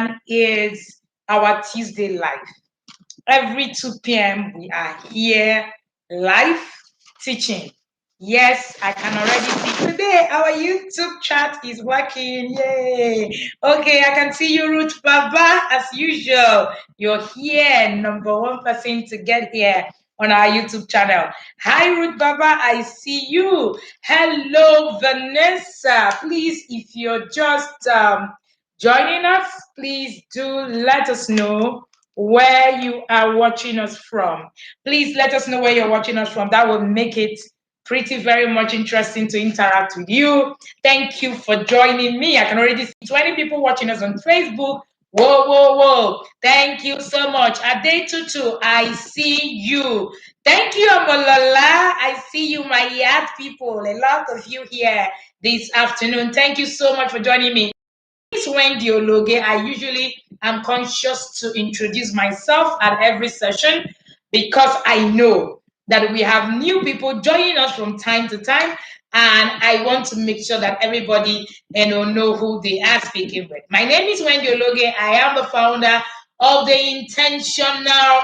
1 is our Tuesday live. Every 2 p.m. we are here live teaching. Yes, I can already see today our YouTube chat is working. Yay. Okay, I can see you, Ruth Baba, as usual. You're here, number 1 person to get here on our YouTube channel. Hi, Ruth Baba, I see you. Hello, Vanessa. Please, if you're just joining us, please do let us know where you are watching us from. Please let us know where you're watching us from. That will make it pretty very much interesting to interact with you. Thank you for joining me. I can already see 20 people watching us on Facebook. Whoa, whoa, whoa. Thank you so much. Ade Tutu, I see you. Thank you, Amolola. I see you, my yard people. A lot of you here this afternoon. Thank you so much for joining me. It's Wendy Ologe. I usually am conscious to introduce myself at every session because I know that we have new people joining us from time to time, and I want to make sure that everybody know who they are speaking with. My name is Wendy Ologe. I am the founder of the Intentional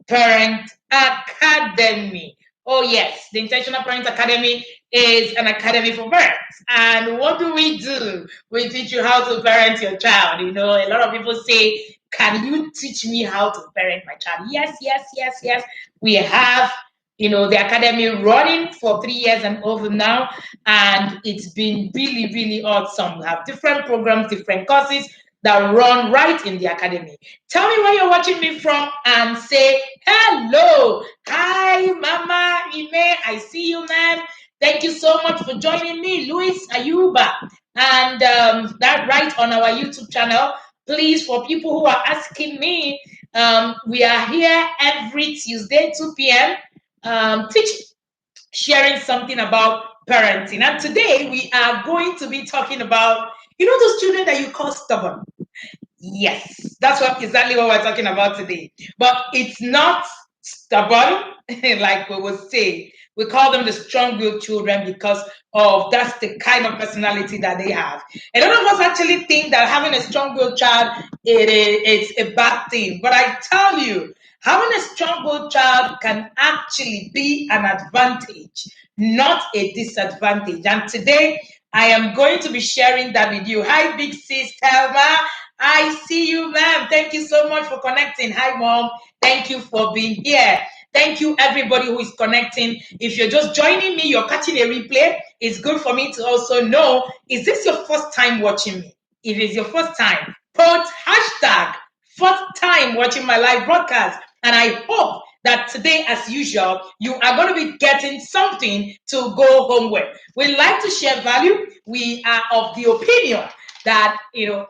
Parent Academy. Oh yes, the Intentional Parent Academy is an academy for parents. And what do? We teach you how to parent your child. A lot of people say, can you teach me how to parent my child? Yes. We have, the academy running for 3 years and over now, and it's been really, really awesome. We have different programs, different courses that run right in the academy. Tell me where you're watching me from and say hello. Hi, Mama Ime. I see you, ma'am. Thank you so much for joining me, Luis Ayuba. And that right on our YouTube channel. Please, for people who are asking me, we are here every Tuesday, 2 p.m. Sharing something about parenting. And today we are going to be talking about, those children that you call stubborn. Yes, that's exactly what we're talking about today. But it's not stubborn, like we would say. We call them the strong-willed children because that's the kind of personality that they have. A lot of us actually think that having a strong-willed child it's a bad thing. But I tell you, having a strong-willed child can actually be an advantage, not a disadvantage. And today, I am going to be sharing that with you. Hi, big sis Thelma. I see you, ma'am. Thank you so much for connecting. Hi, mom. Thank you for being here. Thank you, everybody who is connecting. If you're just joining me, you're catching a replay. It's good for me to also know, is this your first time watching me? If it's your first time, put hashtag first time watching my live broadcast. And I hope that today, as usual, you are going to be getting something to go home with. We like to share value. We are of the opinion that,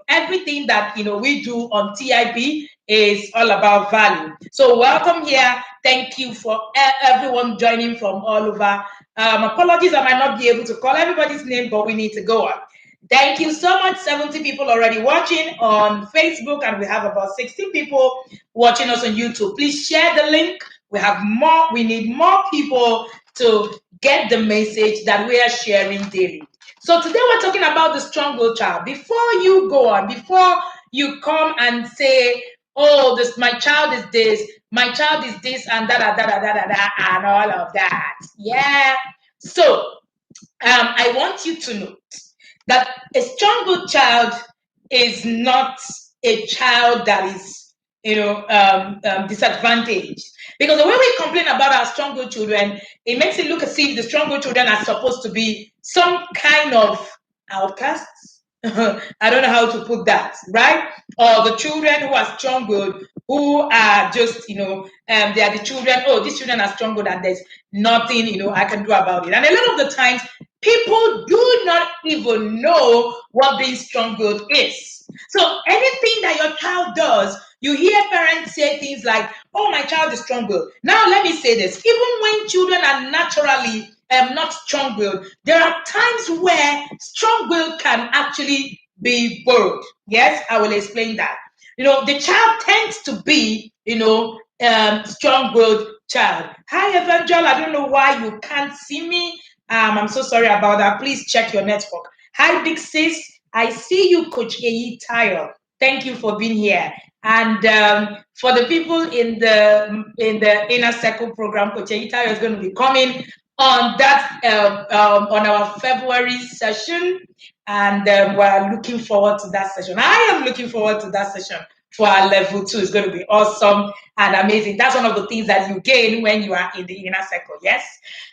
everything that, we do on TIP is all about value. So welcome here. Thank you for everyone joining from all over. Apologies, I might not be able to call everybody's name, but we need to go on. Thank you so much. 70 people already watching on Facebook, and we have about 16 people watching us on YouTube. Please share the link. We need more people to get the message that we are sharing daily. So today we're talking about the strong-willed child. Before you go on, before you come and say, oh, my child is this, my child is this, and and all of that. Yeah. So I want you to know that a strong-willed child is not a child that is, disadvantaged. Because the way we complain about our strong-willed children, it makes it look as if the strong-willed children are supposed to be some kind of outcasts. I don't know how to put that, right? Or the children who are strong-willed, who are just, they are the children, these children are strong-willed and there's nothing, I can do about it. And a lot of the times, people do not even know what being strong-willed is. So anything that your child does, you hear parents say things like, oh, my child is strong-willed. Now, let me say this. Even when children are naturally not strong-willed, there are times where strong-willed can actually be borrowed. Yes, I will explain that. The child tends to be, strong-willed child. Hi, Evangel. I don't know why you can't see me. I'm so sorry about that. Please check your network. Hi, big sis. I see you, Coach Tile. Thank you for being here. And for the people in the inner circle program, Coach Ita is going to be coming on that on our February session, and we're looking forward to that session. I am looking forward to that session for our level 2. It's going to be awesome and amazing. That's one of the things that you gain when you are in the inner circle. Yes,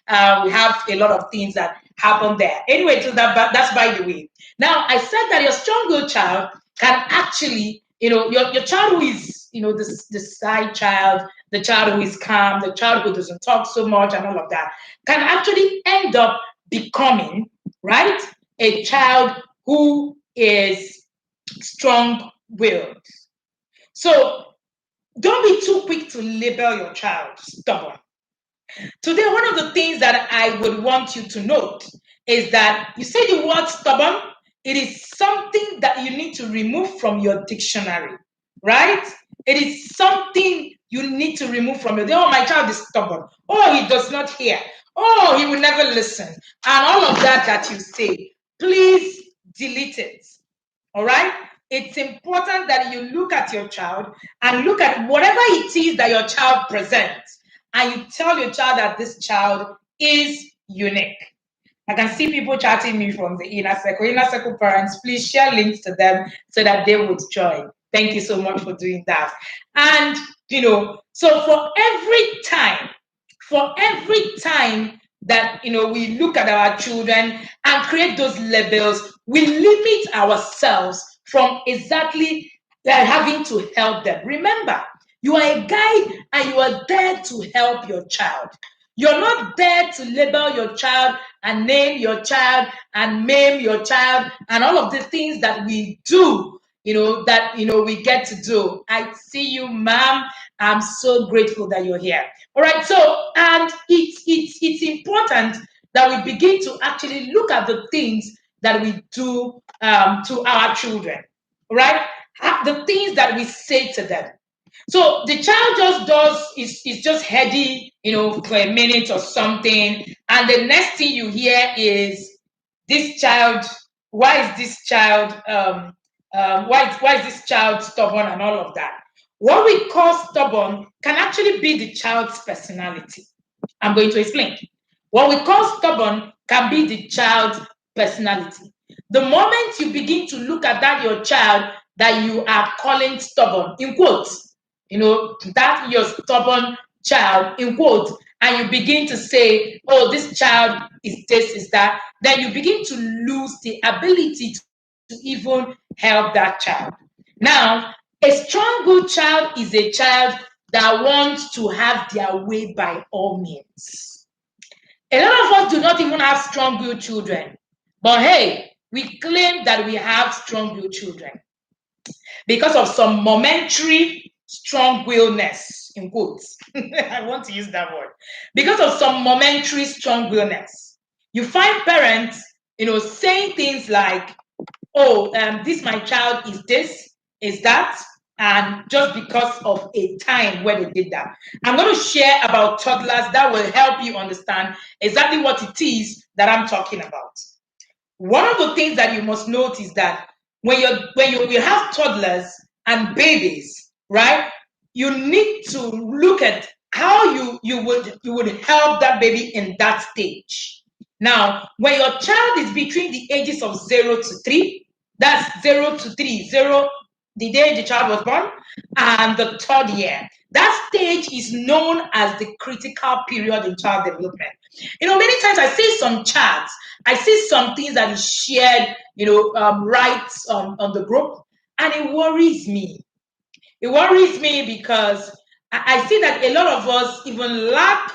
we have a lot of things that happen there. Anyway, so that's by the way. Now, I said that your strong-willed child can actually, your child who is, the shy child, the child who is calm, the child who doesn't talk so much and all of that, can actually end up becoming, right, a child who is strong-willed. So don't be too quick to label your child stubborn. Today, one of the things that I would want you to note is that you say the word stubborn, it is something that you need to remove from your dictionary, right? It is something you need to remove from your, oh, my child is stubborn. Oh, he does not hear. Oh, he will never listen. And all of that you say, please delete it. All right? It's important that you look at your child and look at whatever it is that your child presents, and you tell your child that this child is unique. I can see people chatting me from the inner circle. Inner circle parents, please share links to them so that they would join. Thank you so much for doing that. And, so for every time that, we look at our children and create those labels, we limit ourselves from exactly having to help them. Remember, you are a guide and you are there to help your child. You're not there to label your child and name your child and maim your child and all of the things that we do, we get to do. I see you, ma'am. I'm so grateful that you're here. All right. So, and it's important that we begin to actually look at the things that we do to our children, right? The things that we say to them. So the child is just heady, for a minute or something, and the next thing you hear is, this child, why is this child stubborn and all of that. What we call stubborn can actually be the child's personality. I'm going to explain. What we call stubborn can be the child's personality. The moment you begin to look at that your child that you are calling stubborn, in quotes, that your stubborn child, in quotes, and you begin to say, oh, this child is this, is that, then you begin to lose the ability to even help that child. Now, a strong-willed child is a child that wants to have their way by all means. A lot of us do not even have strong-willed children. But hey, we claim that we have strong-willed children because of some momentary strong-willedness, in quotes. I want to use that word. Because of some momentary strong-willedness. You find parents, saying things like, oh, this my child is this, is that, and just because of a time where they did that. I'm going to share about toddlers that will help you understand exactly what it is that I'm talking about. One of the things that you must note is that when you have toddlers and babies, right, you need to look at how you would help that baby in that stage. Now, when your child is between the ages of 0 to 3, that's 0 to 3, 0 the day the child was born, and the 3rd year. That stage is known as the critical period in child development. Many times I see some charts, I see some things that is shared, right on the group, and it worries me. It worries me because I see that a lot of us even lack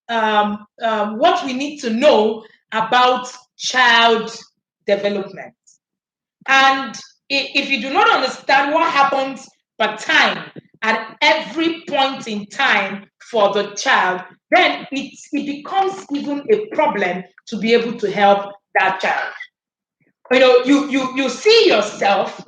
what we need to know about child development. And if you do not understand what happens per time at every point in time for the child, then it becomes even a problem to be able to help that child. You see yourself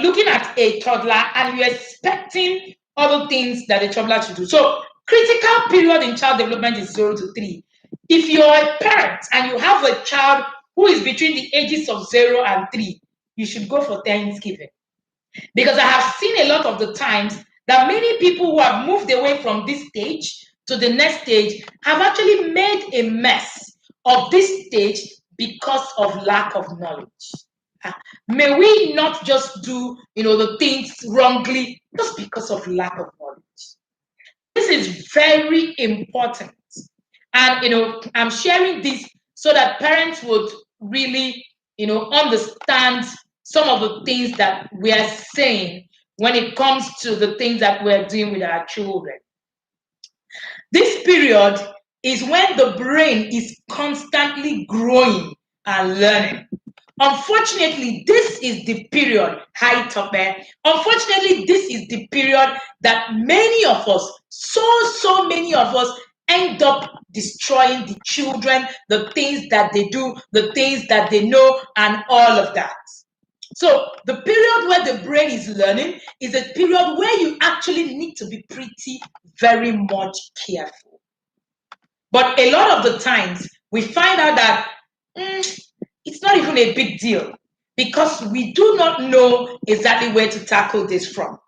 looking at a toddler and you're expecting other things that a toddler should do. So critical period in child development is 0 to 3. If you're a parent and you have a child who is between the ages of 0 and 3, you should go for Thanksgiving. Because I have seen a lot of the times that many people who have moved away from this stage to the next stage have actually made a mess of this stage because of lack of knowledge. May we not just do, the things wrongly just because of lack of knowledge. This is very important. And, I'm sharing this so that parents would really, understand some of the things that we are saying when it comes to the things that we're doing with our children. This period is when the brain is constantly growing and learning. Unfortunately, this is the period, unfortunately, this is the period that many of us, so many of us, end up destroying the children, the things that they do, the things that they know, and all of that. So the period where the brain is learning is a period where you actually need to be pretty very much careful. But a lot of the times, we find out that it's not even a big deal because we do not know exactly where to tackle this from.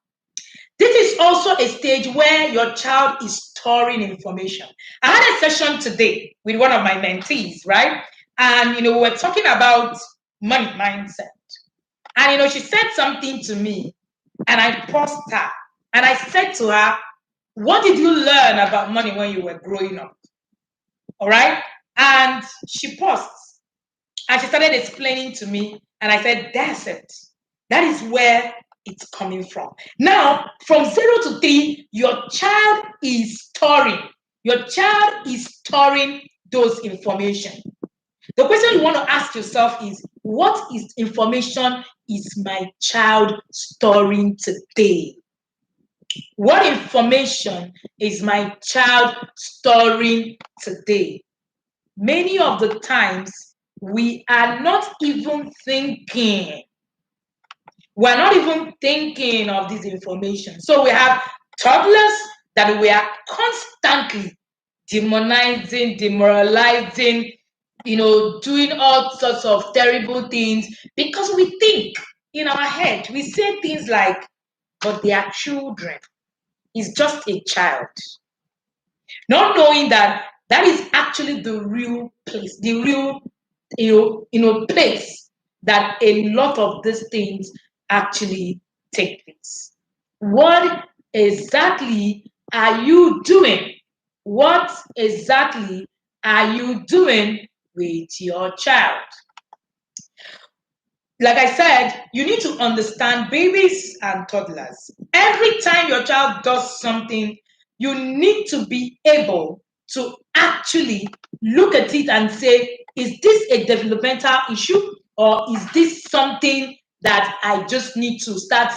This is also a stage where your child is storing information. I had a session today with one of my mentees, right? And, we were talking about money mindset. And, she said something to me and I paused her and I said to her, what did you learn about money when you were growing up? All right. And she paused and she started explaining to me. And I said, that's it. That is where it's coming from. Now, from 0 to 3, your child is storing. Your child is storing those information. The question you want to ask yourself is, what is information is my child storing today? What information is my child storing today? Many of the times, we are not even thinking. We're not even thinking of this information. So we have toddlers that we are constantly demonizing, demoralizing, doing all sorts of terrible things because we think in our head. We say things like, but they are children. He's just a child. Not knowing that is actually the real place, the real, place that a lot of these things actually take place. What exactly are you doing? What exactly are you doing with your child? Like I said, you need to understand babies and toddlers. Every time your child does something, you need to be able to actually look at it and say, is this a developmental issue or is this something that I just need to start,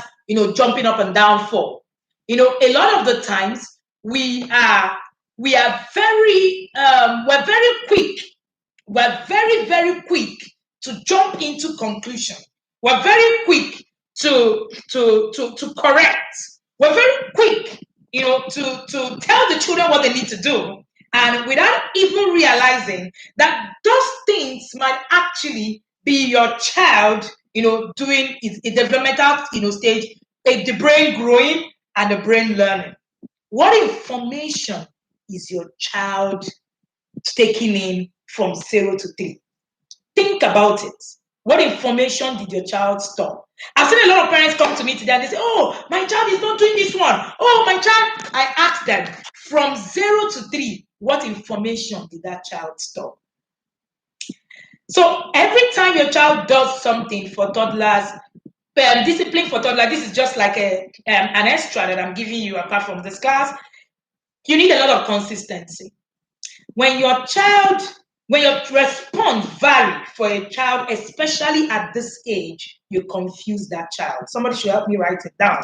jumping up and down for? A lot of the times we are very we're very quick. We're very, very quick to jump into conclusion. We're very quick to correct. We're very quick, to tell the children what they need to do, and without even realizing that those things might actually be your child, doing a developmental, stage, the brain growing and the brain learning. What information is your child taking in from 0 to 3? Think about it. What information did your child store? I've seen a lot of parents come to me today and they say, oh, my child is not doing this one. Oh, my child. I asked them, from 0 to 3, what information did that child store? So every time your child does something for toddlers, discipline for toddlers, this is just like an extra that I'm giving you apart from this class. You need a lot of consistency. When your response vary for a child, especially at this age, you confuse that child. Somebody should help me write it down.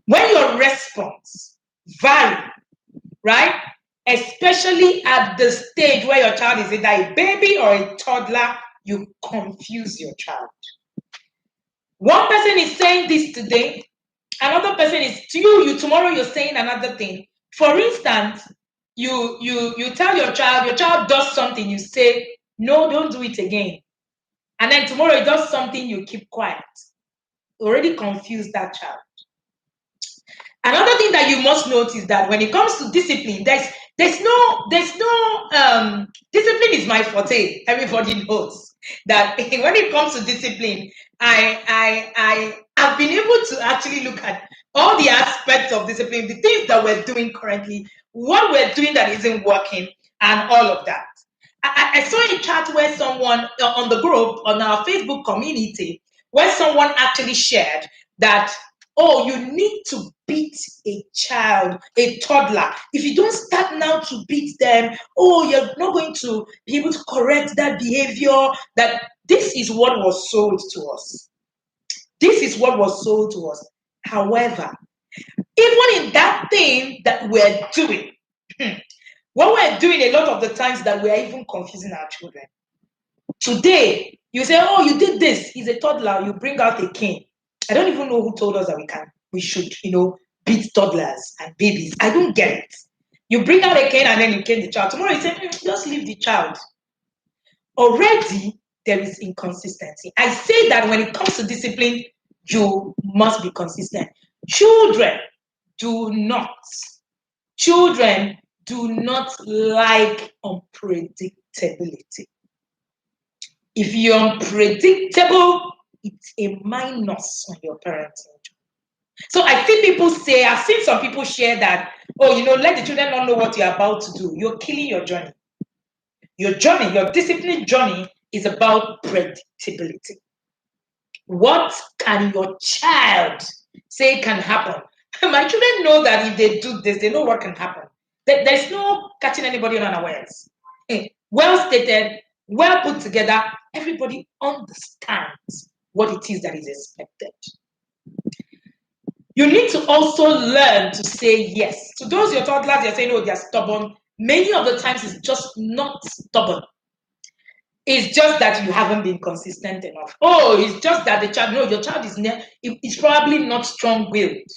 When your response vary, right, especially at the stage where your child is either a baby or a toddler, you confuse your child. One person is saying this today, another person is to you tomorrow you're saying another thing. For instance, you tell your child does something, you say, no, don't do it again. And then tomorrow it does something, you keep quiet. already confused that child. Another thing that you must note is that when it comes to discipline, there's no discipline is my forte. Everybody knows that when it comes to discipline, I have been able to actually look at all the aspects of discipline, the things that we're doing currently, what we're doing that isn't working, and all of that. I saw a chat where someone on the group, on our Facebook community, where someone actually shared that, oh, you need to beat a child, a toddler. If you don't start now to beat them, oh, you're not going to be able to correct that behavior. That this is what was sold to us. This is what was sold to us. However, even in that thing that we're doing, what we're doing a lot of the times that we're even confusing our children. Today, you say, oh, you did this. He's a toddler. You bring out a cane. I don't even know who told us that we should, beat toddlers and babies. I don't get it. You bring out a cane and then you cane the child. Tomorrow you say, just leave the child. Already, there is inconsistency. I say that when it comes to discipline, you must be consistent. Children do not like unpredictability. If you're unpredictable, it's a minus on your parenting. So I see people say, I've seen some people share that, oh, let the children not know what you're about to do. You're killing your journey. Your journey, your discipline journey is about predictability. What can your child say can happen? My children know that if they do this, they know what can happen. There's no catching anybody on unawares. Well stated, well put together, everybody understands what it is that is expected. You need to also learn to say yes. To those your toddlers, you're saying, oh, they're stubborn. Many of the times it's just not stubborn. It's just that you haven't been consistent enough. Oh, it's just that your child is probably not strong-willed.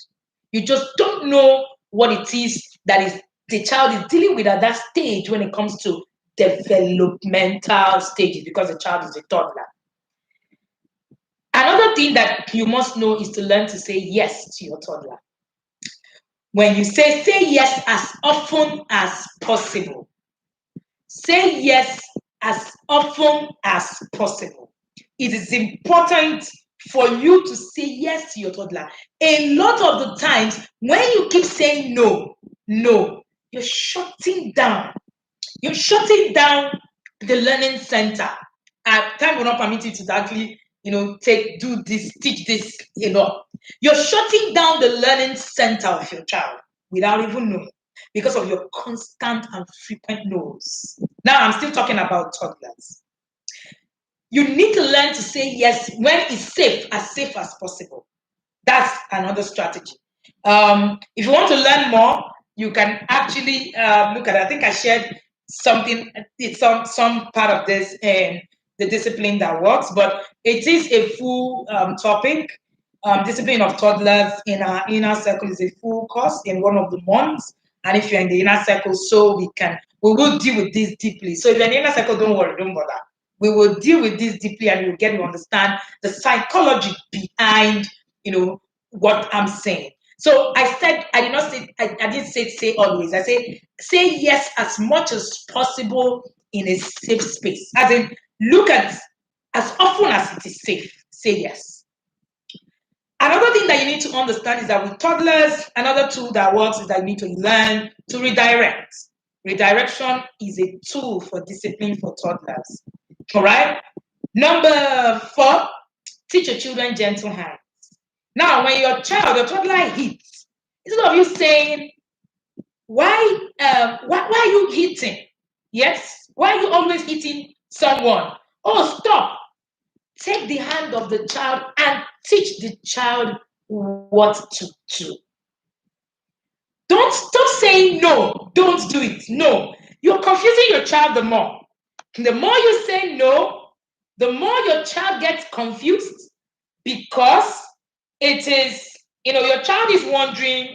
You just don't know what it is that is the child is dealing with at that stage when it comes to developmental stages, because the child is a toddler. Another thing that you must know is to learn to say yes to your toddler. When you say yes as often as possible. Say yes as often as possible. It is important for you to say yes to your toddler. A lot of the times, when you keep saying no, you're shutting down. You're shutting down the learning center. Time will not permit you to actually, do this, teach this, You're shutting down the learning center of your child without even knowing, because of your constant and frequent no's. Now, I'm still talking about toddlers. You need to learn to say yes when it's safe as possible. That's another strategy. If you want to learn more, you can actually look at it. I think I shared something, some part of this in the discipline that works, but it is a full topic. Discipline of toddlers in our inner circle is a full course in one of the months. And if you're in the inner circle, we will deal with this deeply. So if you're in the inner circle, don't worry, don't bother. We will deal with this deeply, and you'll get to understand the psychology behind, what I'm saying. So I said, I didn't say always. I say yes as much as possible in a safe space. As in, look at as often as it is safe. Say yes. Another thing that you need to understand is that with toddlers, another tool that works is that you need to learn to redirect. Redirection is a tool for discipline for toddlers. All right. Number 4, teach your children gentle hands. Now, when your toddler hits, instead of you saying, why are you hitting? Yes. Why are you always hitting someone? Oh, stop. Take the hand of the child and teach the child what to do. Don't stop saying no, don't do it. No, you're confusing your child the more. The more you say no, the more your child gets confused, because it is, your child is wondering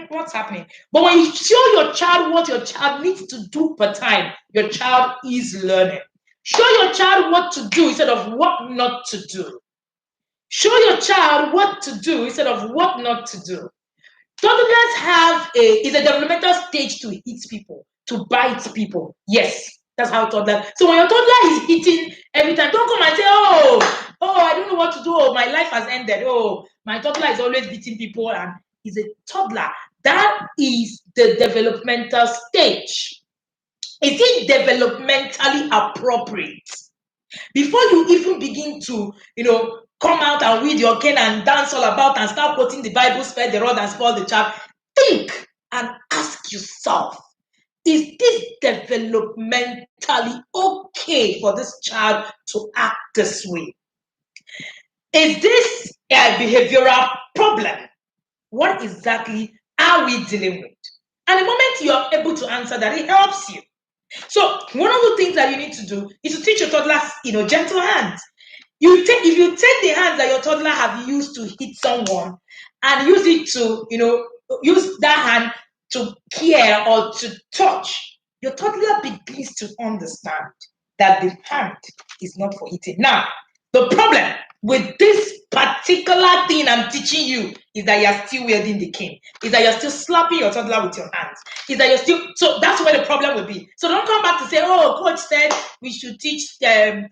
what's happening. But when you show your child what your child needs to do per time, your child is learning. Show your child what to do instead of what not to do. Show your child what to do instead of what not to do. Toddlers is a developmental stage to hit people, to bite people. Yes, that's how toddler. So when your toddler is hitting every time, don't come and say, I don't know what to do. Oh, my life has ended. Oh, my toddler is always beating people and he's a toddler. That is the developmental stage. Is it developmentally appropriate? Before you even begin to, come out and weed your cane and dance all about and start quoting the Bible, spare the rod and spoil the child, think and ask yourself, is this developmentally okay for this child to act this way? Is this a behavioral problem? What exactly are we dealing with? And the moment you are able to answer that, it helps you. So one of the things that you need to do is to teach your toddlers, gentle hands. If you take the hands that your toddler have used to hit someone and use it to, use that hand to care or to touch, your toddler begins to understand that the hand is not for hitting. Now, the problem with this particular thing I'm teaching you is that you're still wielding the cane, is that you're still slapping your toddler with your hands, is that you're still, so that's where the problem will be. So don't come back to say, coach said we should teach them,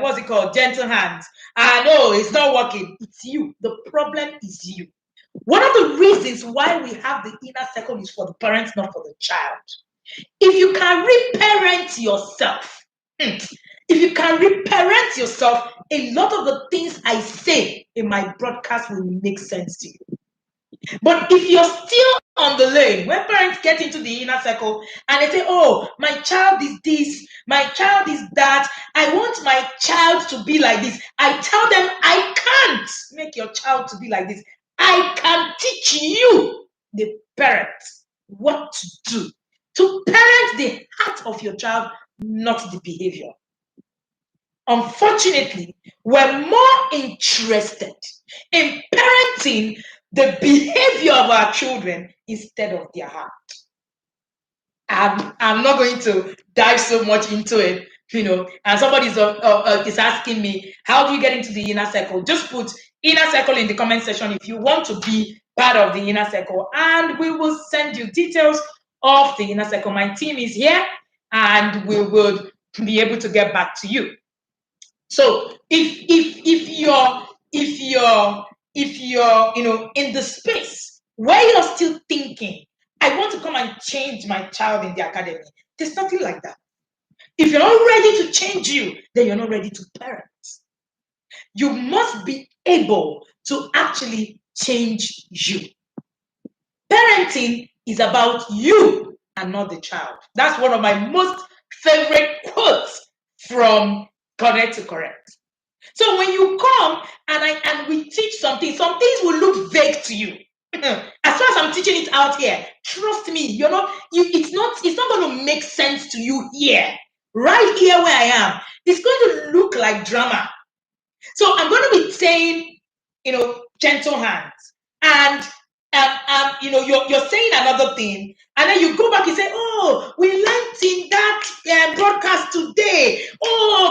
what's it called, gentle hands. No, it's not working. It's you. The problem is you. One of the reasons why we have the inner circle is for the parents, not for the child. If you can reparent yourself, if you can reparent yourself, a lot of the things I say in my broadcast will make sense to you. But if you're still on the lane, when parents get into the inner circle and they say, my child is this, my child is that, I want my child to be like this, I tell them, I can't make your child to be like this. I can teach you, the parent, what to do to parent the heart of your child, not the behavior. Unfortunately, we're more interested in parenting the behavior of our children instead of their heart. I'm not going to dive so much into it, and somebody is asking me, how do you get into the inner circle? Just put inner circle in the comment section if you want to be part of the inner circle, and we will send you details of the inner circle. My team is here and we will be able to get back to you. So if you're in the space where you're still thinking, I want to come and change my child in the academy, there's nothing like that. If you're not ready to change you, then you're not ready to parent. You must be able to actually change you. Parenting is about you and not the child. That's one of my most favorite quotes from Connect to Correct. So when you come and we teach something, some things will look vague to you. As far as I'm teaching it out here, trust me, it's not going to make sense to you here, right here where I am. It's going to look like drama. So I'm going to be saying, gentle hands, and you're saying another thing, and then you go back and say, we learned in that broadcast today.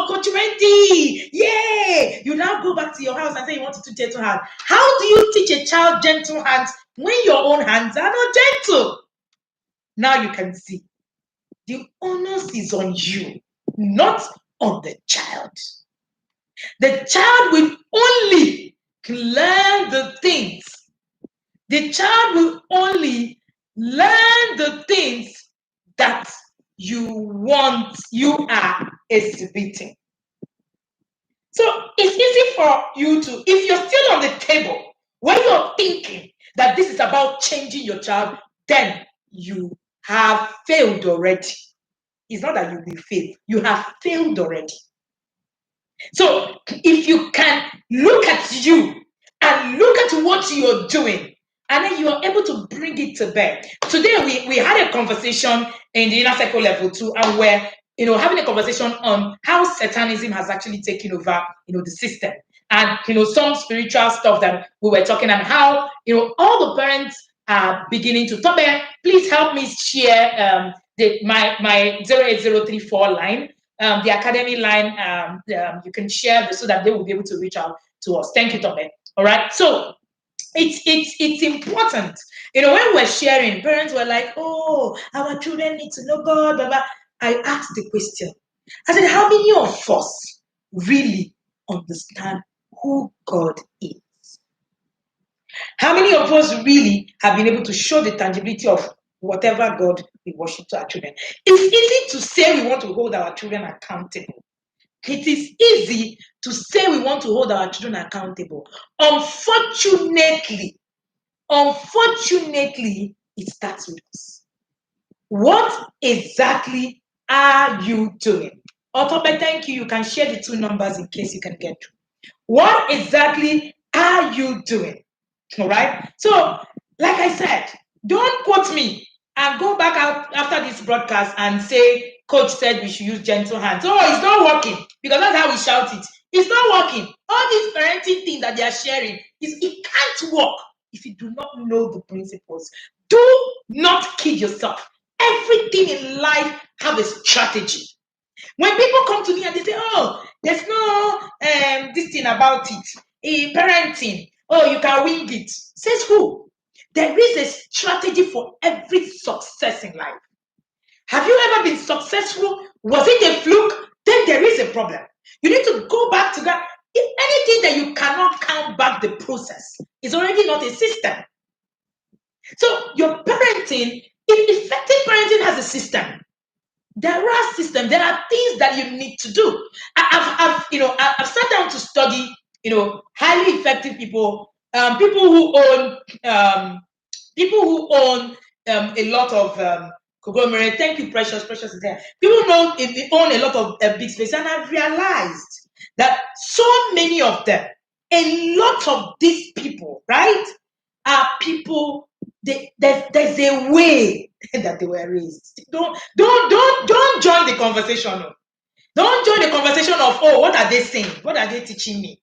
Coach Wendy, yeah. You now go back to your house and say you want to teach gentle hands. How do you teach a child gentle hands when your own hands are not gentle? Now you can see the onus is on you, not on the child. The child will only learn the things. The child will only learn the things that you are exhibiting. So it's easy for you to, if you're still on the table, when you're thinking that this is about changing your child, then you have failed already. It's not that you will fail, you have failed already. So if you can look at you and look at what you're doing, and then you are able to bring it to bear. Today we had a conversation in the inner circle level 2, and we're having a conversation on how Satanism has actually taken over the system, and some spiritual stuff that we were talking, and how all the parents are beginning to talk. Please help me share my 08034 line. The academy line, you can share this so that they will be able to reach out to us. Thank you, Tomé. All right. So it's important. When we're sharing, parents were like, oh, our children need to know God. Blah, blah. I asked the question. I said, how many of us really understand who God is? How many of us really have been able to show the tangibility of whatever God we worship to our children? It's easy to say we want to hold our children accountable. It is easy to say we want to hold our children accountable. Unfortunately, it starts with us. What exactly are you doing? Otobe, thank you. You can share the two numbers in case you can get through. What exactly are you doing? All right. So, like I said, don't quote me and go back out after this broadcast and say, Coach said we should use gentle hands. Oh, it's not working, because that's how we shout it. It's not working. All these parenting things that they are sharing, it can't work if you do not know the principles. Do not kid yourself. Everything in life have a strategy. When people come to me and they say, oh, there's no this thing about it, parenting, oh, you can wing it. Says who? There is a strategy for every success in life. Have you ever been successful? Was it a fluke? Then there is a problem. You need to go back to that. If anything that you cannot count back the process is already not a system. So your parenting, if effective parenting has a system, there are systems. There are things that you need to do. I've sat down to study, highly effective people, people who own a lot of conglomerate. Thank you, Precious. Precious is there. People they own a lot of big space, and I've realized that so many of them, a lot of these people, right, are people. There's a way that they were raised. Don't join the conversation. No. Don't join the conversation of, oh, what are they saying? What are they teaching me?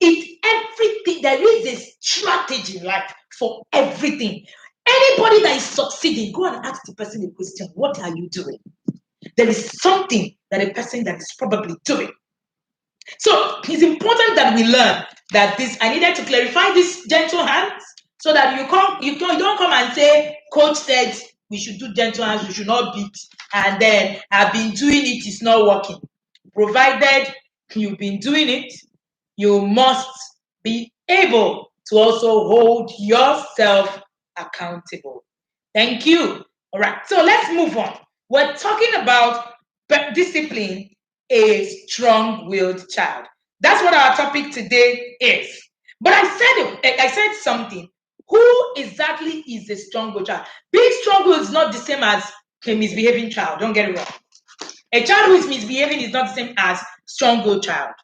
Everything. There is a strategy in life for everything. Anybody that is succeeding, go and ask the person a question. What are you doing? There is something that a person that is probably doing. So it's important that we learn that I needed to clarify this gentle hands, so that you don't come and say, Coach said we should do gentle hands, we should not beat, and then I've been doing it, it's not working. Provided you've been doing it, you must be able to also hold yourself accountable. Thank you. All right, so let's move on. We're talking about discipline a strong-willed child. That's what our topic today is. But I said something. Who exactly is a strong-willed child? Being strong-willed is not the same as a misbehaving child. Don't get it wrong. A child who is misbehaving is not the same as strong-willed child.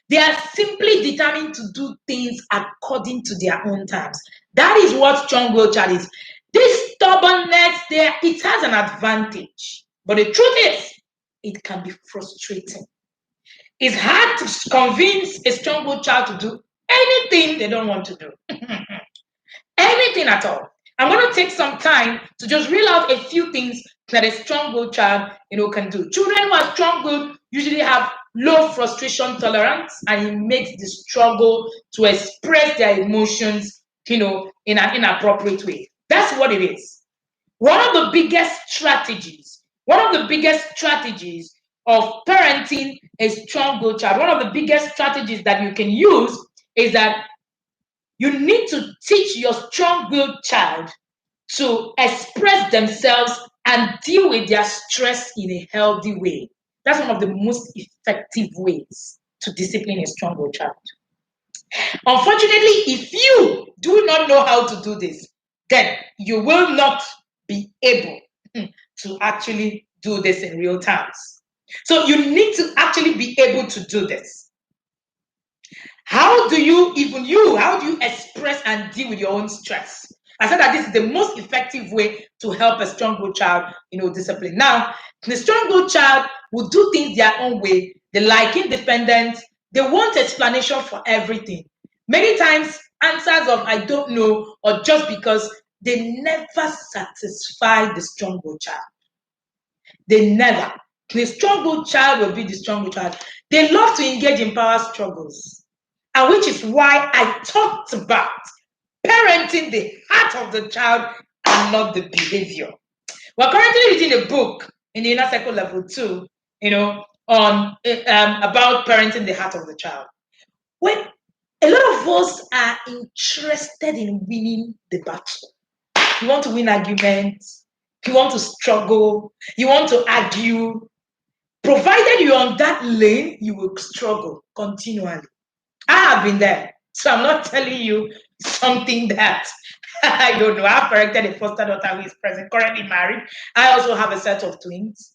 They are simply determined to do things according to their own terms. That is what strong-willed child is. This stubbornness there, it has an advantage. But the truth is, it can be frustrating. It's hard to convince a strong-willed child to do anything they don't want to do. Anything at all. I'm going to take some time to just reel out a few things that a strong-willed child, can do. Children who are strong-willed usually have low frustration tolerance, and it makes the struggle to express their emotions, in an inappropriate way. That's what it is. One of the biggest strategies of parenting a strong-willed child, one of the biggest strategies that you can use is that you need to teach your strong-willed child to express themselves and deal with their stress in a healthy way. That's one of the most effective ways to discipline a strong-willed child. Unfortunately, if you do not know how to do this, then you will not be able to actually do this in real terms. So you need to actually be able to do this. How do you express and deal with your own stress? I said that this is the most effective way to help a strong-willed child, discipline. Now, the strong-willed child will do things their own way. They like independence. They want explanation for everything. Many times, answers of I don't know or just because, they never satisfy the strong-willed child. They never. The strong-willed child will be the strong-willed child. They love to engage in power struggles. And which is why I talked about parenting the heart of the child and not the behavior. We're currently reading a book in the Inner Circle Level 2, on about parenting the heart of the child. When a lot of us are interested in winning the battle. You want to win arguments, you want to struggle, you want to argue. Provided you're on that lane, you will struggle continually. I have been there. So I'm not telling you something that I don't know. I've parented a foster daughter who is present, currently married. I also have a set of twins.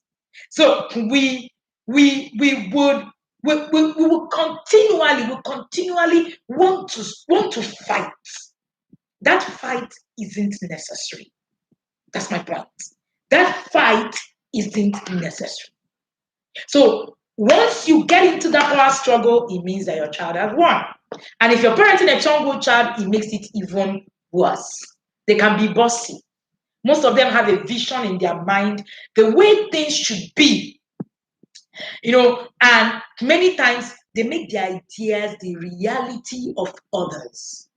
So we will continually want to fight. That fight isn't necessary. That's my point. That fight isn't necessary. So once you get into that power struggle, it means that your child has won. And if you're parenting a strong child, it makes it even worse. They can be bossy. Most of them have a vision in their mind, the way things should be. And many times they make their ideas the reality of others.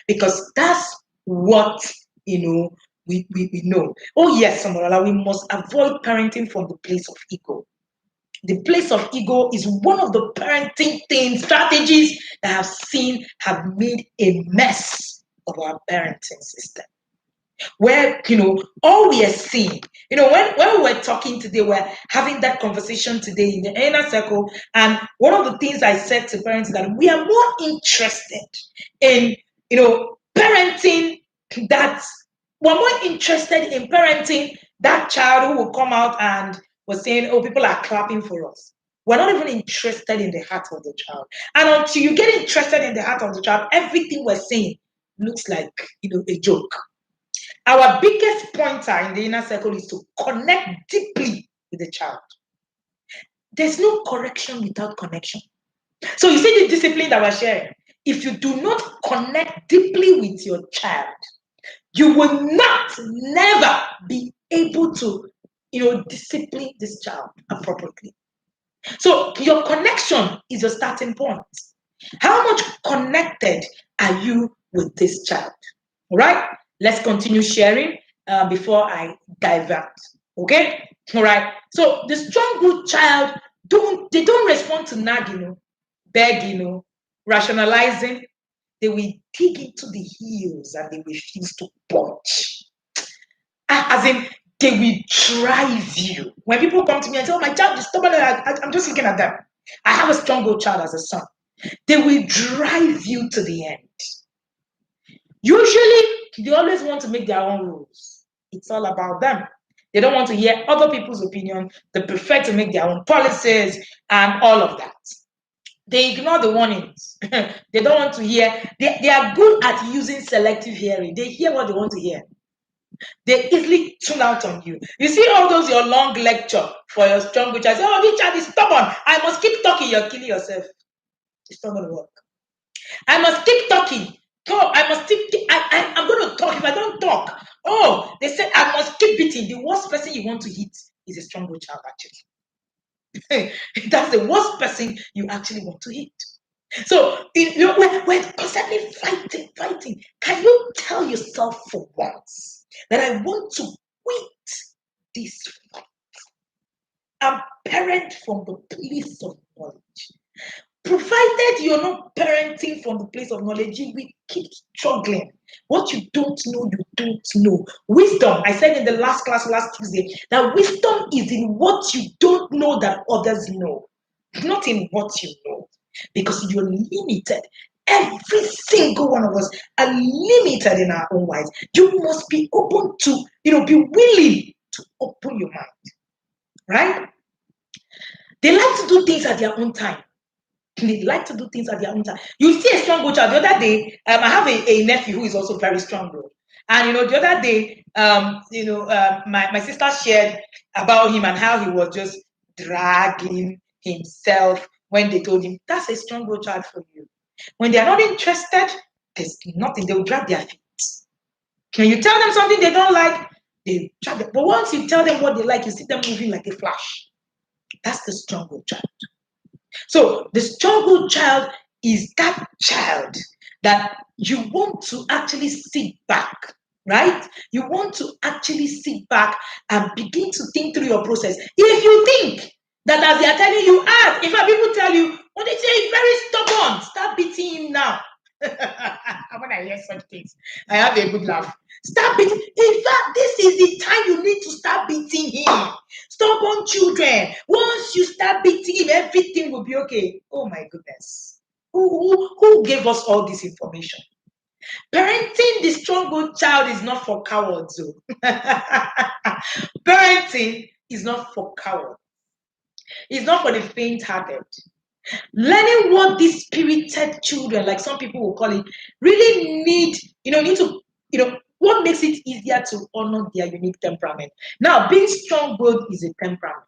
Because that's what, we know. Oh yes, Samorala, we must avoid parenting from the place of ego. The place of ego is one of the parenting strategies that I've seen have made a mess of our parenting system. Where, all we are seeing, when we were talking today, we're having that conversation today in the inner circle. And one of the things I said to parents is that we are more interested in, parenting we're more interested in parenting that child who will come out and was saying, oh, people are clapping for us. We're not even interested in the heart of the child. And until you get interested in the heart of the child, everything we're saying looks like, a joke. Our biggest pointer in the inner circle is to connect deeply with the child. There's no correction without connection. So you see the discipline that we're sharing. If you do not connect deeply with your child, you will never be able to, discipline this child appropriately. So your connection is your starting point. How much connected are you with this child? All right, let's continue sharing before I divert. Okay, all right. So the strong, good child don't respond to nagging, begging, rationalizing. They will dig into the heels and they refuse to budge. As in, they will drive you. When people come to me and say, oh, my child is stubborn, I'm just looking at them. I have a strong good child as a son. They will drive you to the end. Usually, they always want to make their own rules. It's all about them. They don't want to hear other people's opinion. They prefer to make their own policies and all of that. They ignore the warnings. They don't want to hear. They are good at using selective hearing. They hear what they want to hear. They easily tune out on you. You see all those your long lecture for your strong child. Say, oh, this child is stubborn. I must keep talking. You're killing yourself. It's not going to work. I must keep talking. No, I must keep. I'm going to talk. If I don't talk, oh, they said I must keep beating. The worst person you want to hit is a strong child, actually. That's the worst person you actually want to hit. So we're constantly fighting. Can you tell yourself for once that I want to quit this fight? I'm parent from the place of knowledge. Provided you're not parenting from the place of knowledge, you will keep struggling. What you don't know, you don't know. Wisdom, I said in the last class last Tuesday, that wisdom is in what you don't know that others know, not in what you know. Because you're limited. Every single one of us are limited in our own ways. You must be open to, be willing to open your mind. Right? They like to do things at their own time. They like to do things at their own time. You see a strong child. The other day, I have a nephew who is also very strong. And the other day, my sister shared about him and how he was just dragging himself when they told him, that's a strong child for you. When they are not interested, there's nothing. They will drag their feet. When you tell them something they don't like, they drag them. But once you tell them what they like, you see them moving like a flash. That's the strong child. So the strong child is that child that you want to actually sit back, right? You want to actually sit back and begin to think through your process. If you think that as they are telling you, in fact, people tell you, when they say he's very stubborn, start beating him now. When I hear such things, I have a good laugh. Start beating. In fact, this is the time you need to start beating him. Stubborn children. Once you start beating him, everything will be okay. Oh my goodness. Who gave us all this information? Parenting the strong-willed child is not for cowards. Parenting is not for cowards. It's not for the faint-hearted. Learning what these spirited children, like some people will call it, really need to, what makes it easier to honor their unique temperament. Now, being strong-willed is a temperament.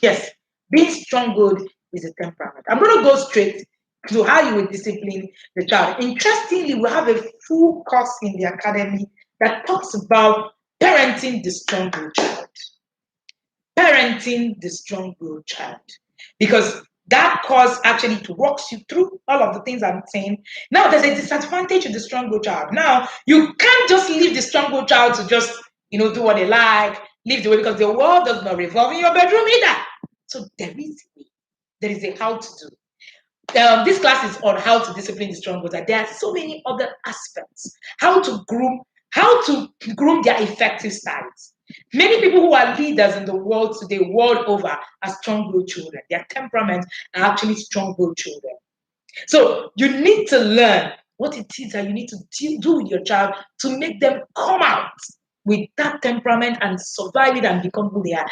Yes, being strong-willed is a temperament. I'm going to go straight to how you will discipline the child. Interestingly, we have a full course in the academy that talks about parenting the strong-willed child. Parenting the strong-willed child. Because that course actually walks you through all of the things I'm saying. Now, there's a disadvantage to the strong-willed child. Now, you can't just leave the strong-willed child to just, do what they like, live the way, because the world does not revolve in your bedroom either. So there is a how to do. This class is on how to discipline the strong-willed. There are so many other aspects. How to groom their effective sides. Many people who are leaders in the world today, world over, are strong-willed children. Their temperaments are actually strong-willed children. So you need to learn what it is that you need to do with your child to make them come out with that temperament and survive it and become who they are.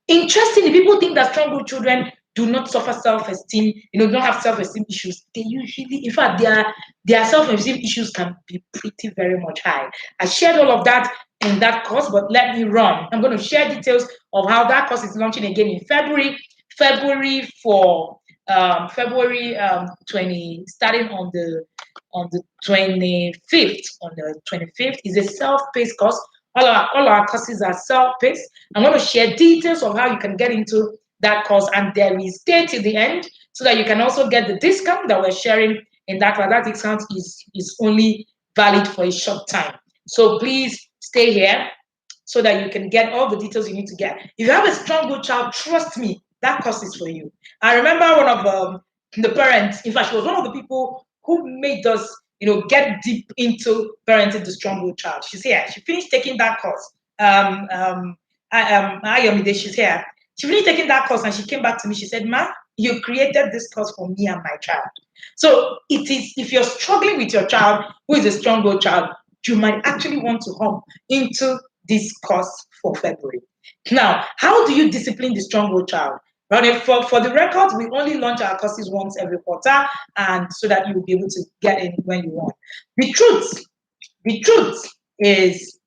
Interestingly, people think that strong-willed children do not suffer self-esteem, don't have self-esteem issues. They usually, in fact, their self-esteem issues can be pretty very much high. I shared all of that in that course, but let me run. I'm going to share details of how that course is launching again in February 20, starting on the 25th. On the 25th is a self-paced course. All our courses are self-paced. I'm going to share details of how you can get into that course, and there is stay till the end so that you can also get the discount that we're sharing in that class. That discount is only valid for a short time. So please stay here so that you can get all the details you need to get. If you have a strong-willed child, trust me, that course is for you. I remember one of the parents, in fact, she was one of the people who made us, get deep into parenting the strong-willed child. She's here. She finished taking that course. Ayomide, she's here. She finished taking that course and she came back to me. She said, "Ma, you created this course for me and my child." So it is, if you're struggling with your child who is a strong-willed child, you might actually want to hop into this course for February. Now, how do you discipline the strong-willed child? Right, for the record, we only launch our courses once every quarter, and so that you will be able to get in when you want. The truth is,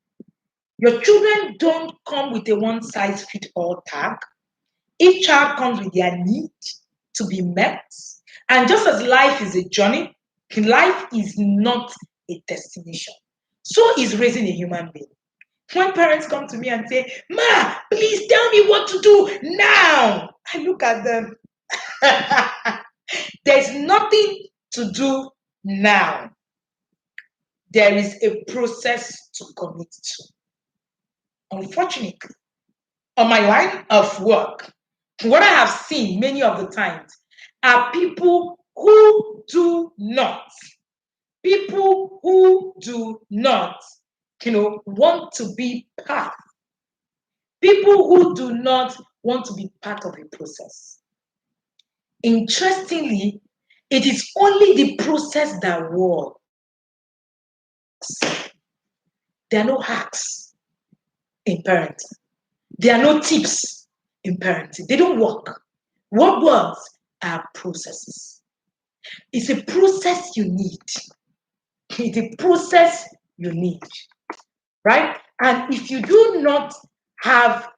your children don't come with a one-size-fits-all tag. Each child comes with their need to be met. And just as life is a journey, life is not a destination. So is raising a human being. When parents come to me and say, "Ma, please tell me what to do now," I look at them. There's nothing to do now. There is a process to commit to. Unfortunately, on my line of work, what I have seen many of the times are people who do not want to be part. People who do not want to be part of a process. Interestingly, it is only the process that works. There are no hacks in parenting. There are no tips in parenting. They don't work. What works are processes. It's a process you need. It's a process you need, right? And if you do not have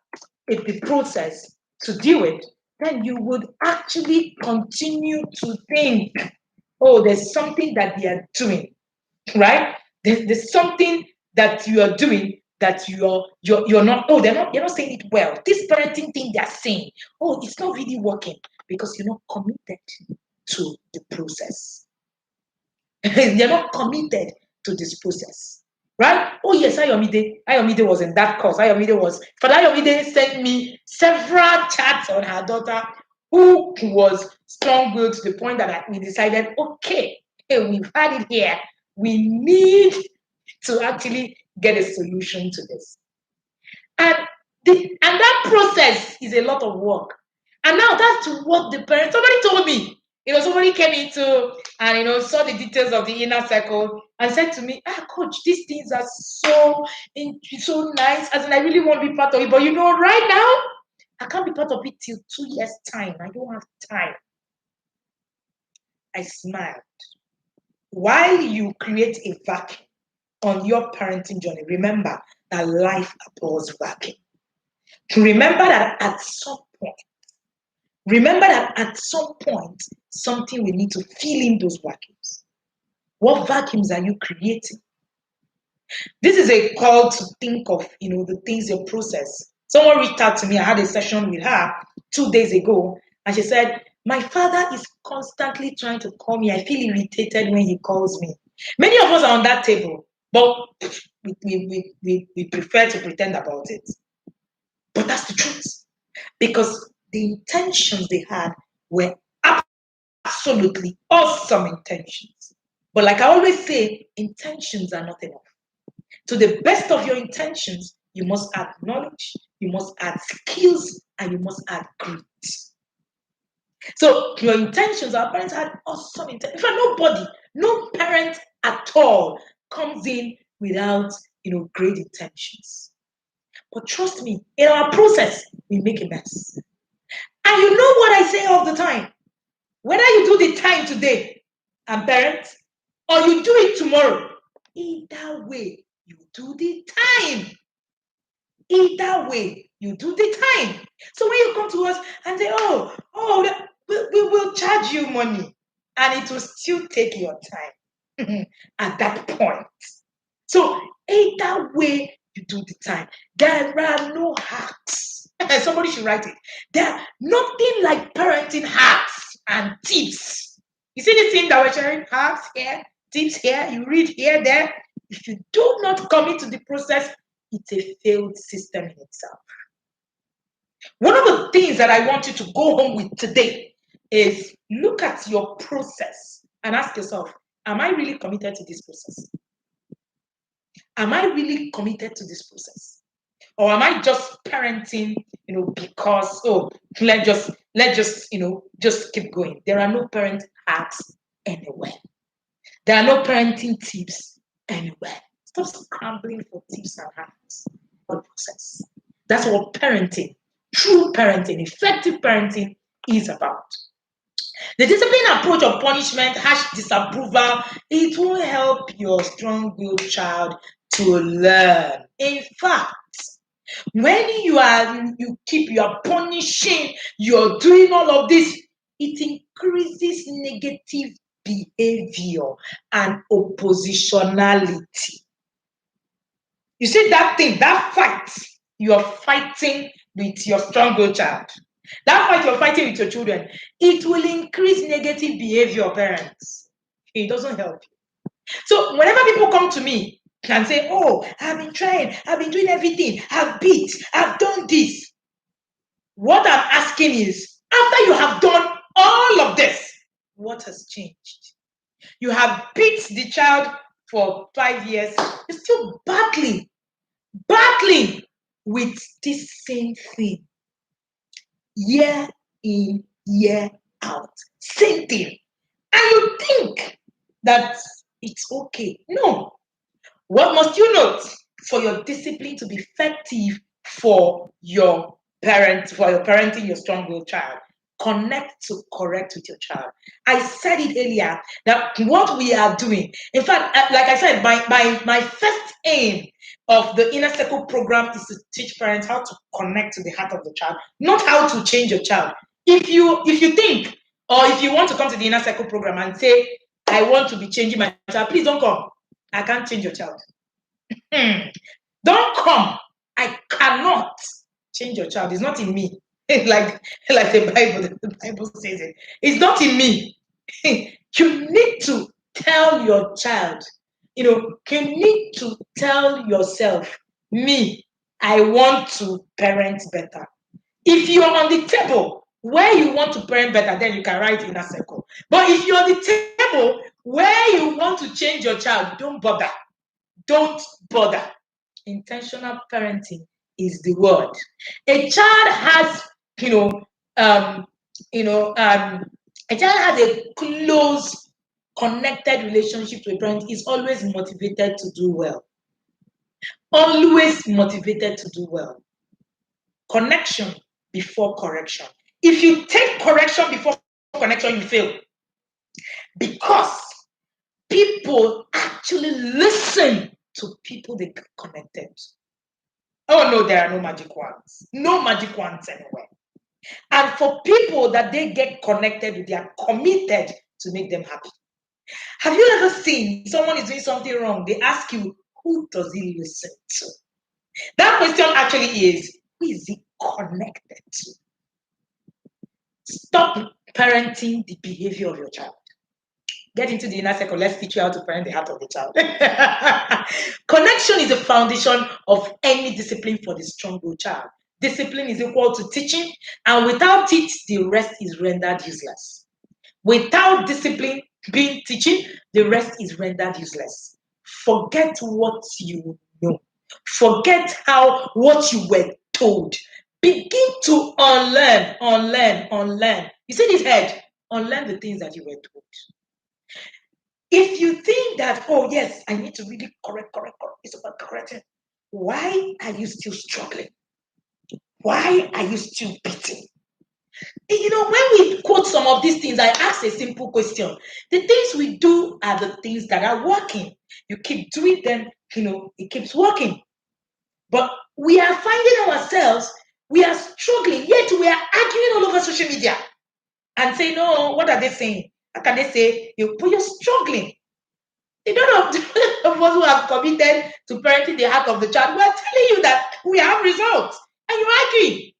the process to deal with, then you would actually continue to think, "Oh, there's something that they are doing," right? There's something that you are doing that you're not. Oh, you're not saying it well. This parenting thing they're saying, oh, it's not really working because you're not committed. to the process. They're not committed to this process. Right? Oh, yes, Ayomide was in that course. Father Ayomide sent me several chats on her daughter who was strong-willed to the point that we decided, okay, hey, we've had it here. We need to actually get a solution to this. And that process is a lot of work. And now that's what the parents, somebody told me, somebody came into and, saw the details of the inner circle and said to me, coach, these things are so nice. As in, I really want to be part of it. But right now, I can't be part of it till 2 years' time. I don't have time. I smiled. While you create a vacuum on your parenting journey, remember that life abhors vacuum. Remember that at some point, something will need to fill in those vacuums. What vacuums are you creating? This is a call to think of, the things you process. Someone reached out to me. I had a session with her 2 days ago, and she said, my father is constantly trying to call me. I feel irritated when he calls me. Many of us are on that table, but we prefer to pretend about it. But that's the truth. Because the intentions they had were absolutely awesome intentions. But like I always say, intentions are not enough. To the best of your intentions, you must add knowledge, you must add skills, and you must add grit. So your intentions, our parents had awesome intentions. In fact, no parent at all comes in without, great intentions. But trust me, in our process, we make a mess. And you know what I say all the time? Whether you do the time today and parent, or you do it tomorrow, either way, you do the time. Either way, you do the time. So when you come to us and say, we will charge you money, and it will still take your time at that point. So either way, you do the time. There are no hacks. Somebody should write it. There are nothing like parenting hacks and tips. You see this thing that we're sharing? Hacks here, tips here, you read here, there. If you do not commit to the process, it's a failed system in itself. One of the things that I want you to go home with today is look at your process and ask yourself, am I really committed to this process? Am I really committed to this process? Or am I just parenting, because, let's just keep going. There are no parent hacks anywhere. There are no parenting tips anywhere. Stop scrambling for tips and hacks for the process. That's what parenting, true parenting, effective parenting is about. The discipline approach of punishment, harsh disapproval, it won't help your strong-willed child to learn. In fact, when you are punishing, you're doing all of this, it increases negative behavior and oppositionality. You see that thing, that fight you're fighting with your strong-willed child, that fight you're fighting with your children, it will increase negative behavior, parents. It doesn't help you. So whenever people come to me and say, I've been trying, I've been doing everything, I've beat, I've done this. What I'm asking is, after you have done all of this, what has changed? You have beat the child for 5 years, you're still battling with this same thing. Year in, year out. Same thing. And you think that it's okay. No. What must you note for your discipline to be effective for your parenting your strong-willed child? Connect to correct with your child. I said it earlier that what we are doing, in fact, like I said, my first aim of the Inner Circle program is to teach parents how to connect to the heart of the child, not how to change your child. If you think, or if you want to come to the Inner Circle program and say, I want to be changing my child, please don't come. I can't change your child. Don't come. I cannot change your child. It's not in me. like the Bible says it. It's not in me. You need to tell your child, you need to tell yourself, me, I want to parent better. If you're on the table where you want to parent better, then you can write in a circle. But if you're on the table where you want to change your child, don't bother. Don't bother. Intentional parenting is the word. A child has, a child has a close, connected relationship to a parent. Is always motivated to do well. Always motivated to do well. Connection before correction. If you take correction before connection, you fail. Because people actually listen to people they connected. Oh no, there are no magic ones. No magic ones anywhere. And for people that they get connected with, they are committed to make them happy. Have you ever seen someone is doing something wrong? They ask you, who does he listen to? That question actually is, who is he connected to? Stop parenting the behavior of your child. Get into the inner circle. Let's teach you how to parent the heart of the child. Connection is the foundation of any discipline for the strong-willed child. Discipline is equal to teaching, and without it, the rest is rendered useless. Without discipline being teaching, the rest is rendered useless. Forget what you know. Forget what you were told. Begin to unlearn. You see this head? Unlearn the things that you were told. If you think that, oh yes, I need to really correct, it's about correcting. Why are you still struggling? Why are you still beating? When we quote some of these things, I ask a simple question. The things we do are the things that are working. You keep doing them, it keeps working. But we are finding ourselves, we are struggling, yet we are arguing all over social media and saying, no, what are they saying? How can they say, but you're struggling? None of us who have committed to parenting the heart of the child, we're telling you that we have results, and you argue.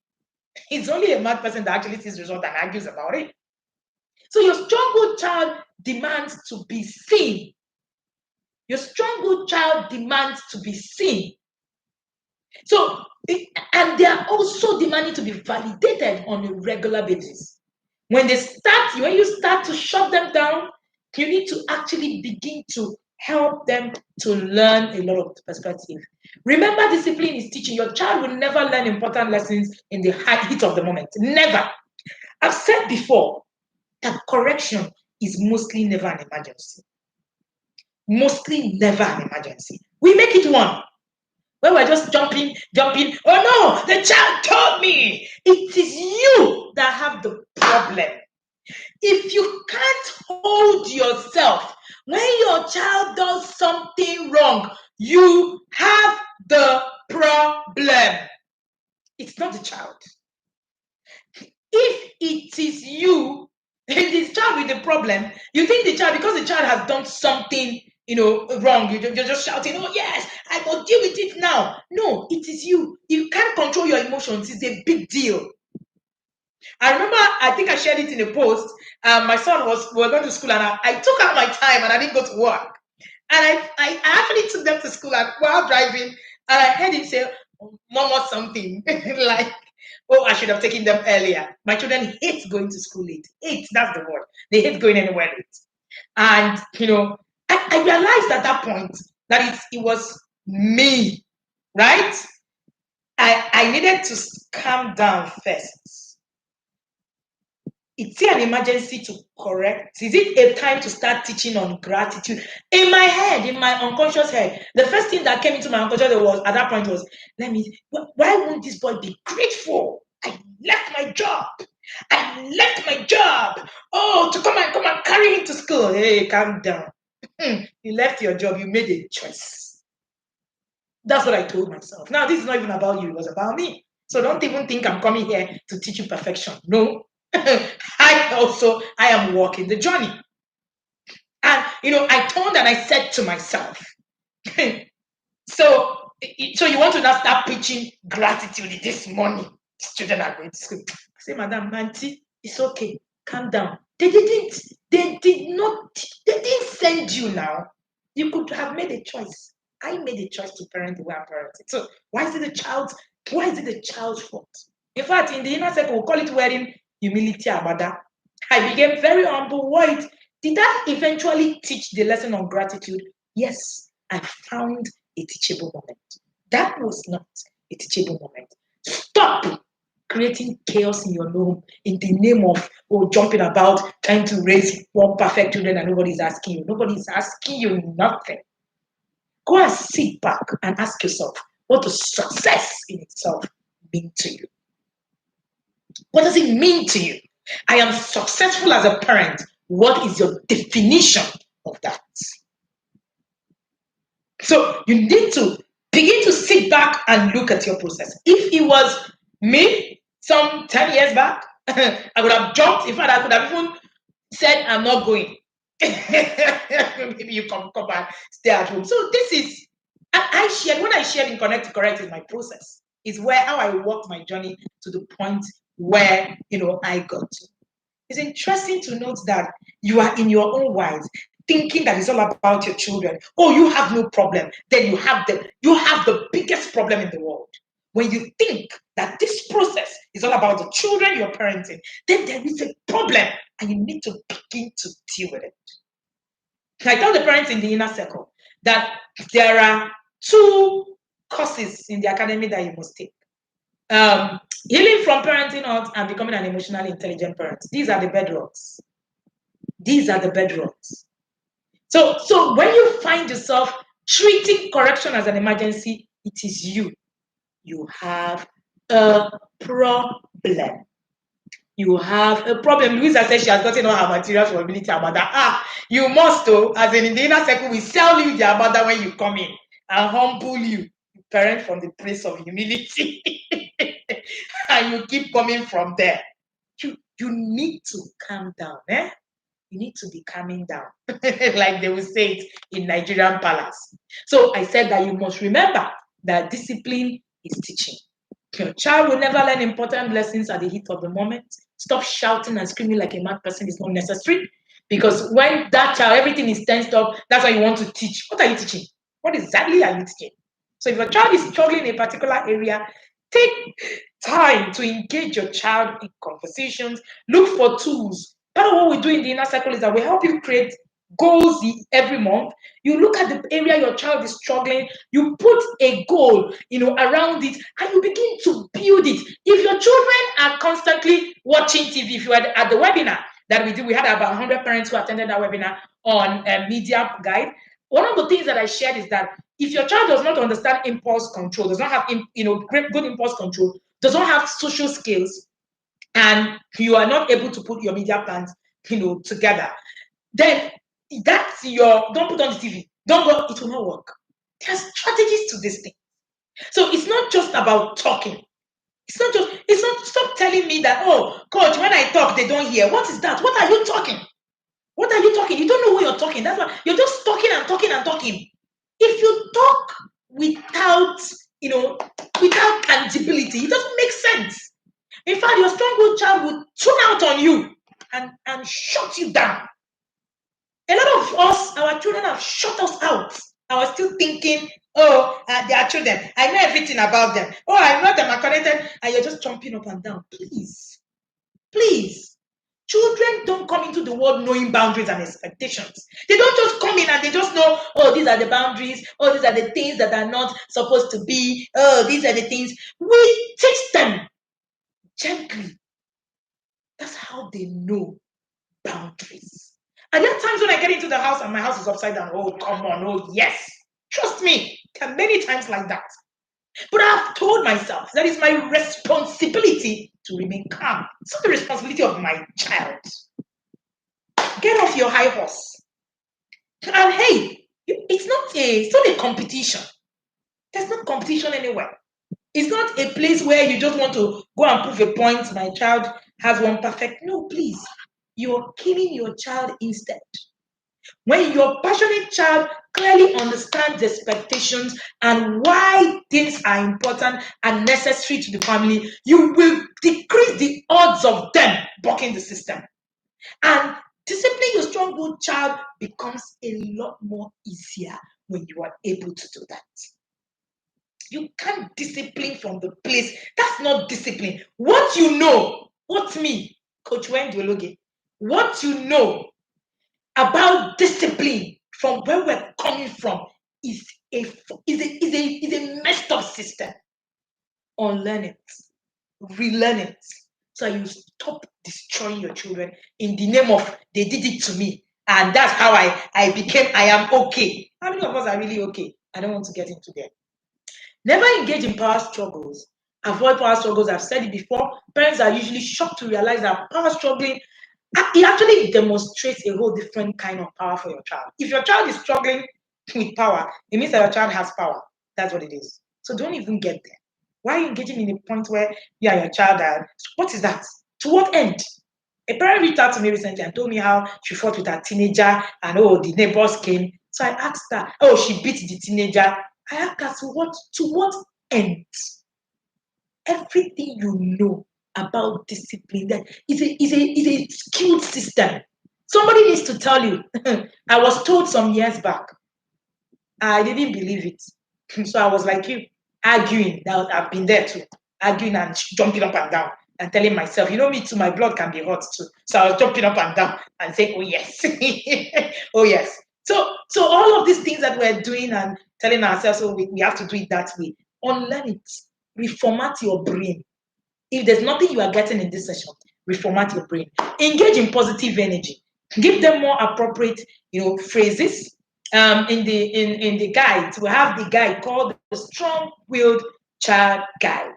It's only a mad person that actually sees results and argues about it. So your strong-willed child demands to be seen. Your strong-willed child demands to be seen. So, and they are also demanding to be validated on a regular basis. When you start to shut them down, you need to actually begin to help them to learn a lot of perspective. Remember, discipline is teaching. Your child will never learn important lessons in the heat of the moment. Never. I've said before that correction is mostly never an emergency. Mostly never an emergency. We make it one. When we're just jumping. Oh no, the child told me. It is you that have the problem. If you can't hold yourself when your child does something wrong, you have the problem. It's not the child. If it is you, the child with the problem, you think the child, because the child has done something wrong, you're just shouting, oh yes, I will deal with it now. No, it is you. You can't control your emotions. It's a big deal. I remember, I think I shared it in a post. My son we were going to school, and I took out my time and I didn't go to work. And I actually took them to school, and while driving, and I heard him say, Mama, something like, oh, I should have taken them earlier. My children hate going to school late. Hate, that's the word. They hate going anywhere late. And, I realized at that point that it was me, right? I needed to calm down first. Is it an emergency to correct? Is it a time to start teaching on gratitude? In my head, in my unconscious head, the first thing that came into my unconscious at that point was, why won't this boy be grateful? I left my job. Oh, to come and carry him to school. Hey, calm down. You left your job. You made a choice. That's what I told myself. Now, this is not even about you. It was about me. So don't even think I'm coming here to teach you perfection. No. I am walking the journey. And, I turned and I said to myself, so you want to now start preaching gratitude this morning. Children are going to school. I say, Madam Auntie, it's okay. Calm down. They didn't. They didn't send you now. You could have made a choice. I made a choice to parent the way I'm parenting. So why is it the child's fault? In fact, in the inner circle, we call it wearing humility abada. I became very humble. Wait, did that eventually teach the lesson on gratitude? Yes, I found a teachable moment. That was not a teachable moment. Stop creating chaos in your home in the name of jumping about trying to raise one perfect children and nobody's asking you. Nobody's asking you nothing. Go and sit back and ask yourself, what does success in itself mean to you? What does it mean to you? I am successful as a parent. What is your definition of that? So you need to begin to sit back and look at your process. If it was me some 10 years back, I would have jumped. In fact, I could have even said, I'm not going. Maybe you come back, stay at home. So this is, when I shared in Connect to Correct is my process. Is where how I walked my journey to the point where, I got to. It's interesting to note that you are in your own wise thinking that it's all about your children. Oh, you have no problem. Then you have the biggest problem in the world. When you think that this process is all about the children you're parenting, then there is a problem and you need to begin to deal with it. I tell the parents in the inner circle that there are 2 courses in the academy that you must take. Healing from parenting out and becoming an emotionally intelligent parent. These are the bedrocks. These are the bedrocks. So when you find yourself treating correction as an emergency, it is you. You have a problem. You have a problem. Louisa says she has gotten all her materials for ability abada. You must, as in the inner circle, we sell you the abada when you come in and humble you. Parent from the place of humility. And you keep coming from there. You need to calm down. You need to be calming down. Like they will say it in Nigerian palace. So I said that you must remember that discipline is teaching. Your child will never learn important lessons at the heat of the moment. Stop shouting and screaming like a mad person is not necessary. Because when that child, everything is tensed up, that's why you want to teach. What are you teaching? What exactly are you teaching? So if your child is struggling in a particular area, take time to engage your child in conversations. Look for tools. Part of what we do in the inner circle is that we help you create goals every month. You look at the area your child is struggling, you put a goal, around it, and you begin to build it. If your children are constantly watching TV, if you are at the webinar that we did, we had about 100 parents who attended that webinar on media guide. One of the things that I shared is that if your child does not understand impulse control, does not have good impulse control, does not have social skills, and you are not able to put your media plans together, then that's don't put on the TV, don't go, it will not work. There are strategies to this thing. So it's not just about talking. Stop telling me that, oh, coach, when I talk, they don't hear. What is that? What are you talking? What are you talking? You don't know what you're talking. That's why you're just talking and talking and talking. If you talk without tangibility, it doesn't make sense. In fact, your strong-willed child will tune out on you and shut you down. A lot of us, our children have shut us out. I was still thinking, oh, they are children. I know everything about them. Oh, I know them are connected. And you're just jumping up and down. Please. Please. Children don't come into the world knowing boundaries and expectations. They don't just come in and they just know, oh, these are the boundaries. Oh, these are the things that are not supposed to be. Oh, these are the things. We teach them gently. That's how they know boundaries. And there are times when I get into the house and my house is upside down. Oh, come on. Oh, yes. Trust me. There are many times like that. But I've told myself that it's my responsibility to remain calm. It's not the responsibility of my child. Get off your high horse. And hey, it's not a competition. There's no competition anywhere. It's not a place where you just want to go and prove a point. My child has one perfect. No, please. You're killing your child instead. When your passionate child clearly understands the expectations and why things are important and necessary to the family, you will decrease the odds of them bucking the system. And Discipline your strong-willed child becomes a lot more easier when you are able to do that. You can't discipline from the place. That's not discipline. What you know, what me, Coach Wendy, what you know about discipline from where we're coming from is a messed up system. Unlearn it, relearn it, so you stop destroying your children in the name of they did it to me, and that's how I am okay. How many of us are really okay? I don't want to get into that. Never engage in power struggles. Avoid power struggles. I've said it before. Parents are usually shocked to realize that power struggling, it actually demonstrates a whole different kind of power for your child. If your child is struggling with power, it means that your child has power. That's what it is. So don't even get there. Why are you engaging in a point where you and your child are, what is that? To what end? A parent reached out to me recently and told me how she fought with her teenager and the neighbors came. So I asked her, she beat the teenager. I asked her, to what end? Everything you know about discipline that is a skilled system. Somebody needs to tell you. I was told some years back. I didn't believe it. So I was like you, arguing. Now I've been there too, arguing and jumping up and down and telling myself, me too, my blood can be hot too. So I was jumping up and down and saying, oh yes, oh yes. So all of these things that we're doing and telling ourselves, we have to do it that way. Unlearn it. Reformat your brain. If there's nothing you are getting in this session, reformat your brain. Engage in positive energy. Give them more appropriate, phrases. In the guide, we have the guide called the Strong-Willed Child Guide.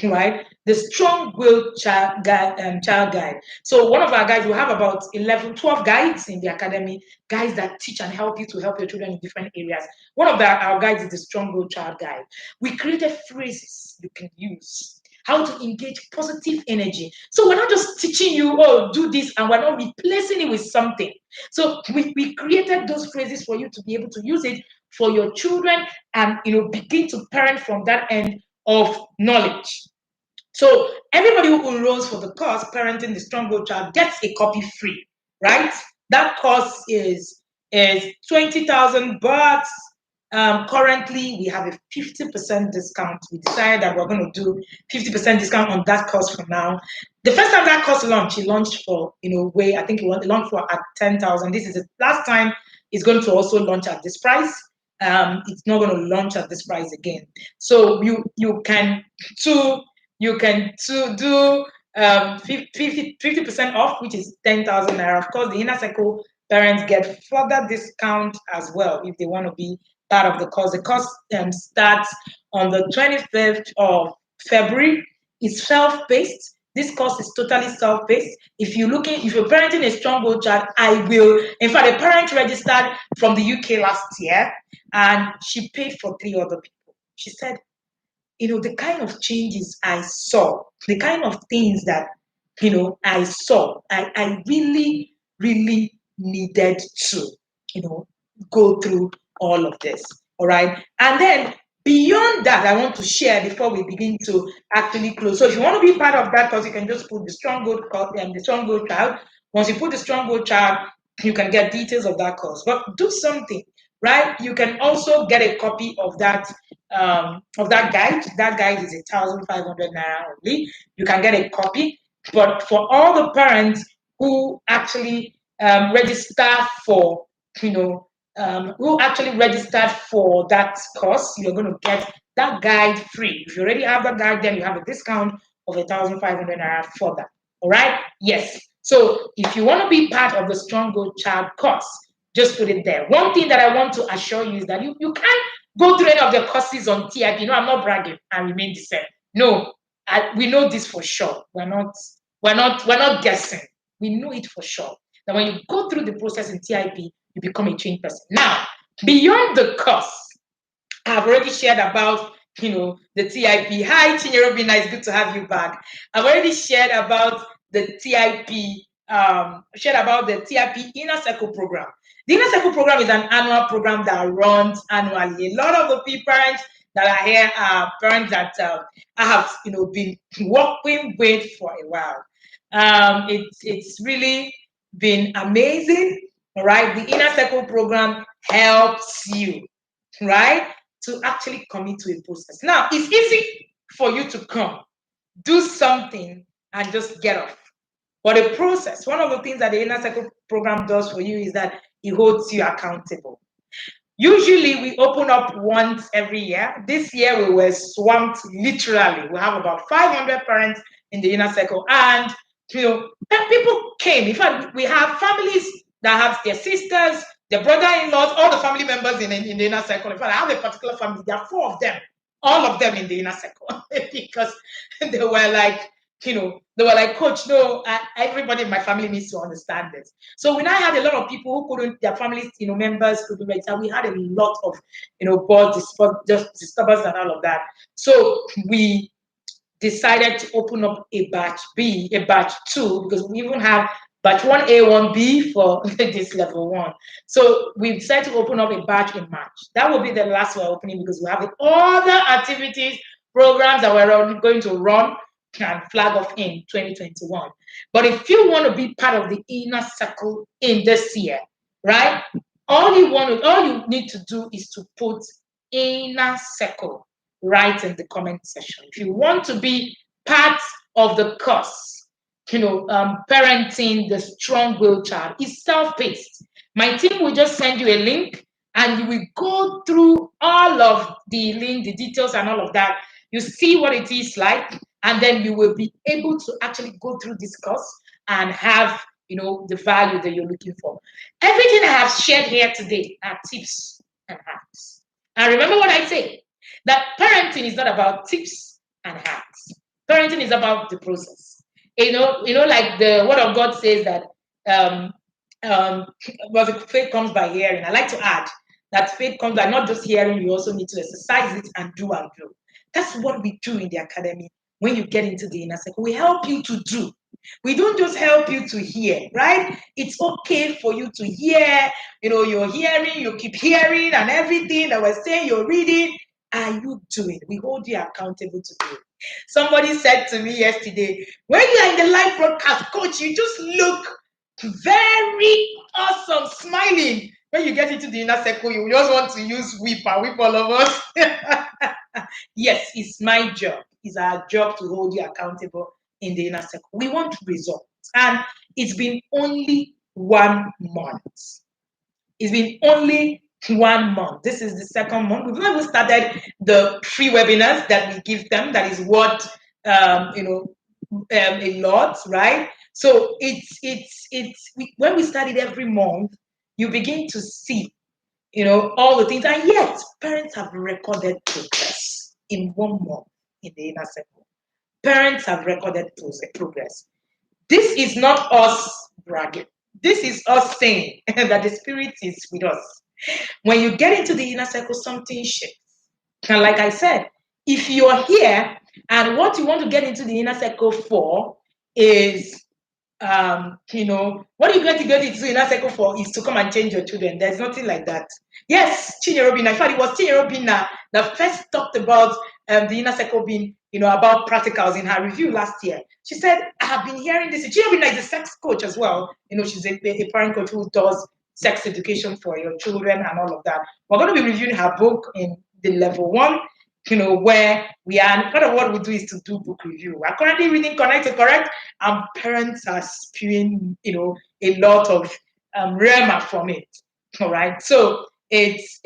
Right, the Strong-Willed Child Guide. So one of our guides, we have about 12 guides in the academy, guides that teach and help you to help your children in different areas. One of our guides is the Strong-Willed Child Guide. We created phrases you can use, how to engage positive energy. So we're not just teaching you, do this, and we're not replacing it with something. So we created those phrases for you to be able to use it for your children and begin to parent from that end of knowledge. So everybody who enrolls for the course, Parenting the Strong-Willed Child, gets a copy free, right? That course is $20,000. Currently, we have a 50% discount. We decided that we're going to do 50% discount on that course for now. The first time that course launched, it launched for, I think it launched for at 10,000. This is the last time it's going to also launch at this price. It's not going to launch at this price again. So you can do 50% off, which is 10,000 naira. Of course, the inner circle parents get further discount as well if they want to be part of the course. The course starts on the 25th of February. It's self-paced. This course is totally self-paced. If you're parenting a strong-willed child, in fact, a parent registered from the UK last year, and she paid for 3 other people. She said, the kind of changes I saw, the kind of things that, I saw, I really, really needed to, go through all of this. All right. And then beyond that, I want to share before we begin to actually close. So if you want to be part of that course, you can just put the Strong-Willed Child. Once you put the Strong-Willed Child, you can get details of that course. But do something, right? You can also get a copy of that guide. That guide is 1,500 naira only. You can get a copy. But for all the parents who actually register for, who actually registered for that course, you're going to get that guide free. If you already have that guide, then you have a discount of 1,500 naira for that. All right? Yes. So if you want to be part of the Strong-Willed Child course, just put it there. One thing that I want to assure you is that you can't go through any of the courses on TIP. I'm not bragging and remain the same. No, we know this for sure. We're not guessing. We know it for sure. That when you go through the process in TIP, you become a trained person. Now, beyond the course, I've already shared about the TIP. Hi, Chinyerobina, it's good to have you back. I've already shared about the TIP, Inner Circle program. The Inner Circle program is an annual program that runs annually. A lot of the parents that are here are parents that I have been working with for a while. It's really been amazing, all right? The Inner Circle program helps you, right, to actually commit to a process. Now, it's easy for you to come, do something, and just get off. But a process, one of the things that the Inner Circle program does for you is that it holds you accountable. Usually we open up once every year. This year we were swamped literally. We have about 500 parents in the Inner Circle, and people came. In fact, we have families that have their sisters, their brother-in-laws, all the family members in the Inner Circle. In fact, I have a particular family. There are 4 of them, all of them in the Inner Circle, because they were like, coach, no, everybody in my family needs to understand this. So we now had a lot of people who couldn't, their families, members couldn't make it. We had a lot of, board disturbance and all of that. So we decided to open up a batch B, a batch 2, because we even have batch 1A, 1B for this level 1. So we decided to open up a batch in March. That will be the last we're opening, because we have other activities, programs that we're going to run and flag off in 2021. But if you want to be part of the Inner Circle in this year, right? All you need to do is to put Inner Circle right in the comment section. If you want to be part of the course, parenting the strong-willed child is self-paced. My team will just send you a link, and you will go through all of the link, the details, and all of that. You see what it is like, and then you will be able to actually go through this course and have, the value that you're looking for. Everything I have shared here today are tips and hacks. And remember what I say, that parenting is not about tips and hacks. Parenting is about the process. Like the Word of God says that faith comes by hearing. I like to add that faith comes by not just hearing, you also need to exercise it and do and do. That's what we do in the academy. When you get into the Inner Circle, we help you to do. We don't just help you to hear, right? It's okay for you to hear, you're hearing, you keep hearing, and everything that we're saying, you're reading. Are you doing? We hold you accountable to do it. Somebody said to me yesterday, when you are in the live broadcast, coach, you just look very awesome, smiling. When you get into the Inner Circle, you just want to use whip and whip all of us. Yes, it's my job. It's our job to hold you accountable in the Inner Circle. We want results. And it's been only 1 month. It's been only 1 month. This is the 2nd month. We've never started the free webinars that we give them. That is what, a lot, right? So when we started every month, you begin to see, all the things. And yet, parents have recorded progress in 1 month in the Inner Circle. Parents have recorded progress. This is not us bragging. This is us saying that the Spirit is with us. When you get into the Inner Circle, something shifts. And like I said, if you're here and what you want to get into the Inner Circle for is, what you get to get into the Inner Circle for is to come and change your children. There's nothing like that. Yes, Chinyere Obinna. In fact, it was Chinyere Obinna that first talked about the Inner Circle being, about practicals in her review last year. She said, I have been hearing this. Chinyere Obinna is a sex coach as well. She's a parent coach who does sex education for your children and all of that. We're going to be reviewing her book in the level 1, where we are. And part of what we do is to do book review. We're currently reading Connect to Correct, and parents are spewing, a lot of rema from it. All right. So it's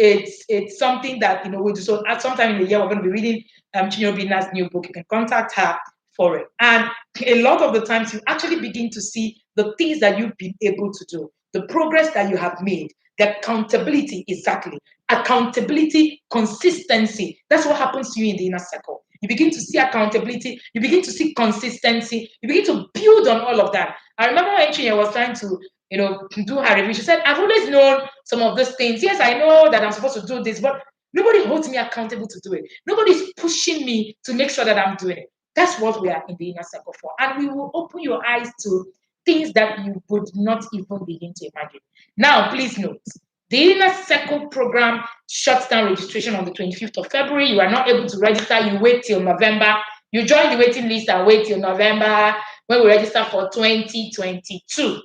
something that, we do. So at some time in the year, we're going to be reading Chinyere Obinna's new book. You can contact her for it. And a lot of the times you actually begin to see the things that you've been able to do, the progress that you have made, the accountability, exactly. Accountability, consistency. That's what happens to you in the Inner Circle. You begin to see accountability, you begin to see consistency, you begin to build on all of that. I remember when Chinyere was trying to, do her review. She said, I've always known some of these things. Yes, I know that I'm supposed to do this, but nobody holds me accountable to do it. Nobody's pushing me to make sure that I'm doing it. That's what we are in the Inner Circle for. And we will open your eyes to things that you would not even begin to imagine. Now, please note, the Inner Circle program shuts down registration on the 25th of February. You are not able to register. You wait till November. You join the waiting list and wait till November when we register for 2022.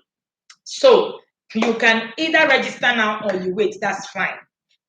So you can either register now or you wait. That's fine.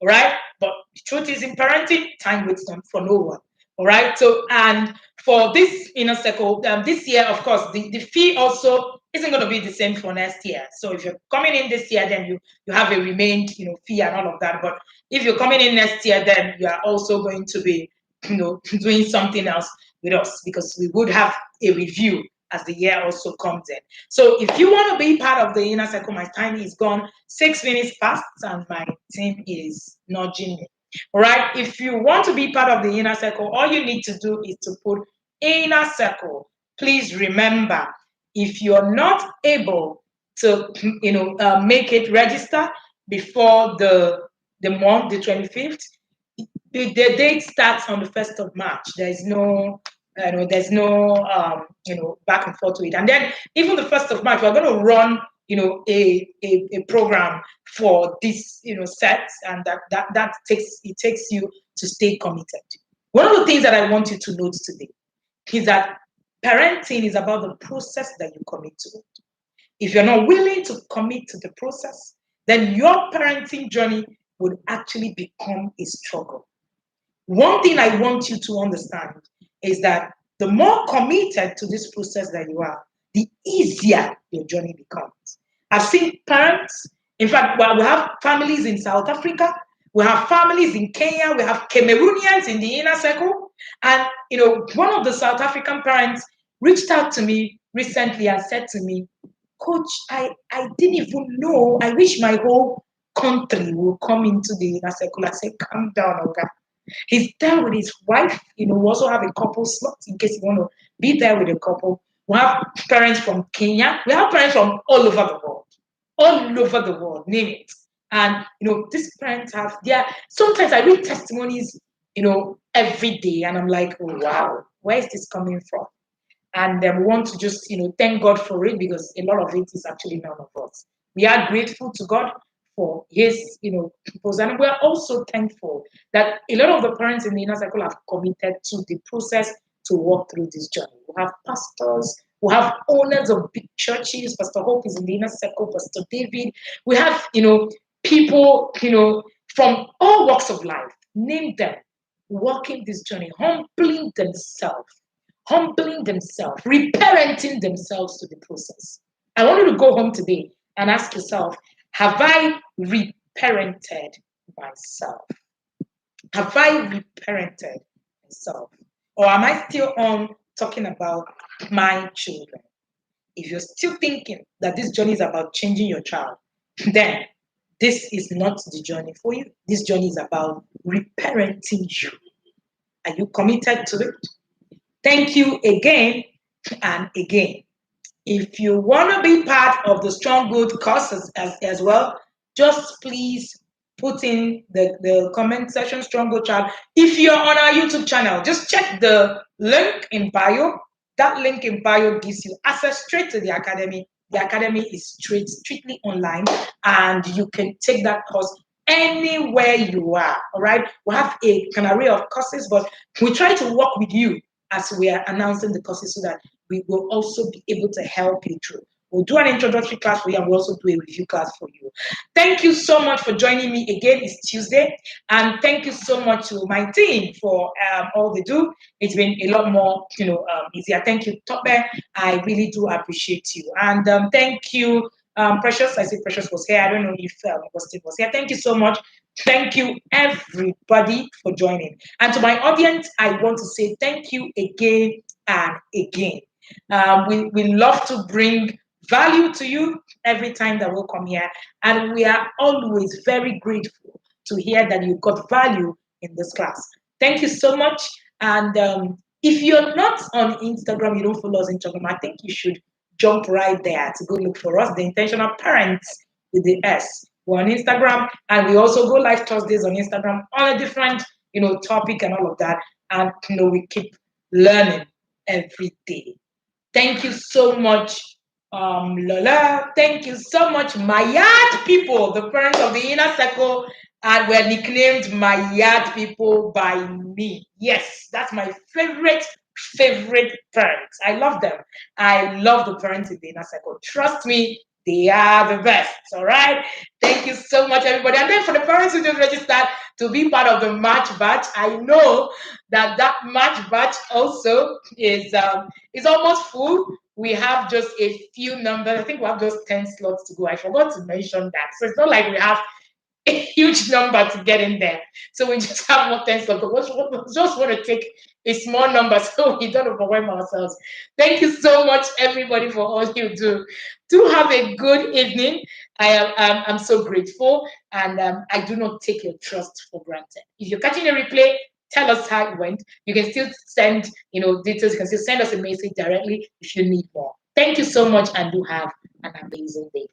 All right. But the truth is, in parenting, time waits for no one. All right. So, and for this inner circle, this year, of course, the fee also isn't going to be the same for next year. So if you're coming in this year, then you have a remained fee and all of that. But if you're coming in next year, then you are also going to be doing something else with us, because we would have a review as the year also comes in. So if you want to be part of the inner circle, my time is gone 6 minutes past and my team is nudging me. All right. If you want to be part of the inner circle, all you need to do is to put inner circle. Please remember, if you're not able to make it register before the month, the 25th, the date starts on the 1st of March. There's no back and forth to it. And then even the 1st of March, we're going to run a program for this set, and that takes you to stay committed. One of the things that I want you to note today is that parenting is about the process that you commit to. If you're not willing to commit to the process, then your parenting journey would actually become a struggle. One thing I want you to understand is that the more committed to this process that you are, the easier your journey becomes. I've seen parents, in fact, we have families in South Africa, we have families in Kenya, we have Cameroonians in the inner circle. And, one of the South African parents reached out to me recently and said to me, Coach, I didn't even know. I wish my whole country will come into the inner circle. I said, calm down, okay? He's there with his wife. We also have a couple slots in case you want to be there with a couple. We have parents from Kenya. We have parents from all over the world. All over the world, name it. And, these parents have, sometimes I read testimonies, every day. And I'm like, oh, wow, where is this coming from? And we want to just, thank God for it, because a lot of it is actually none of us. We are grateful to God for his, purpose. And we're also thankful that a lot of the parents in the inner circle have committed to the process to walk through this journey. We have pastors, we have owners of big churches. Pastor Hope is in the inner circle, Pastor David. We have, people, from all walks of life, name them, walking this journey, humbling themselves, reparenting themselves to the process. I want you to go home today and ask yourself, have I reparented myself? Have I reparented myself? Or am I still on talking about my children? If you're still thinking that this journey is about changing your child, then this is not the journey for you. This journey is about reparenting you. Are you committed to it? Thank you again and again. If you want to be part of the Strong Good course as well, just please put in the comment section, Strong Good Child. If you're on our YouTube channel, just check the link in bio. That link in bio gives you access straight to the academy. The academy is strictly online, and you can take that course anywhere you are. All right. We have an array of courses, but we try to work with you as we are announcing the courses so that we will also be able to help you through. We'll do an introductory class for you, and we'll also do a review class for you. Thank you so much for joining me again. It's Tuesday. And thank you so much to my team for all they do. It's been a lot more, easier. Thank you, Tope. I really do appreciate you. And thank you, Precious. I see Precious was here. I don't know if Augustine was here. Thank you so much. Thank you, everybody, for joining. And to my audience, I want to say thank you again and again. We love to bring value to you every time that we'll come here. And we are always very grateful to hear that you got value in this class. Thank you so much. And if you're not on Instagram, you don't follow us on Instagram, I think you should jump right there to go look for us, The Intentional Parents with the S. We're on Instagram, and we also go live Thursdays on Instagram on a different, topic and all of that. And, we keep learning every day. Thank you so much, Lola. Thank you so much, my yard people, the parents of the inner circle, and were nicknamed my yard people by me. Yes, that's my favorite parents. I love them. I love the parents in the inner circle. Trust me, They are the best. All right. Thank you so much, everybody. And then for the parents who just registered to be part of the March batch, I know that March batch also is almost full. We have just a few numbers. I think we have just 10 slots to go. I forgot to mention that. So it's not like we have a huge number to get in there. So we just have more 10 slots. But we just want to take a small number so we don't overwhelm ourselves. Thank you so much, everybody, for all you do. Do have a good evening. I'm so grateful, and I do not take your trust for granted. If you're catching a replay, tell us how it went. You can still send, details. You can still send us a message directly if you need more. Thank you so much, and do have an amazing day.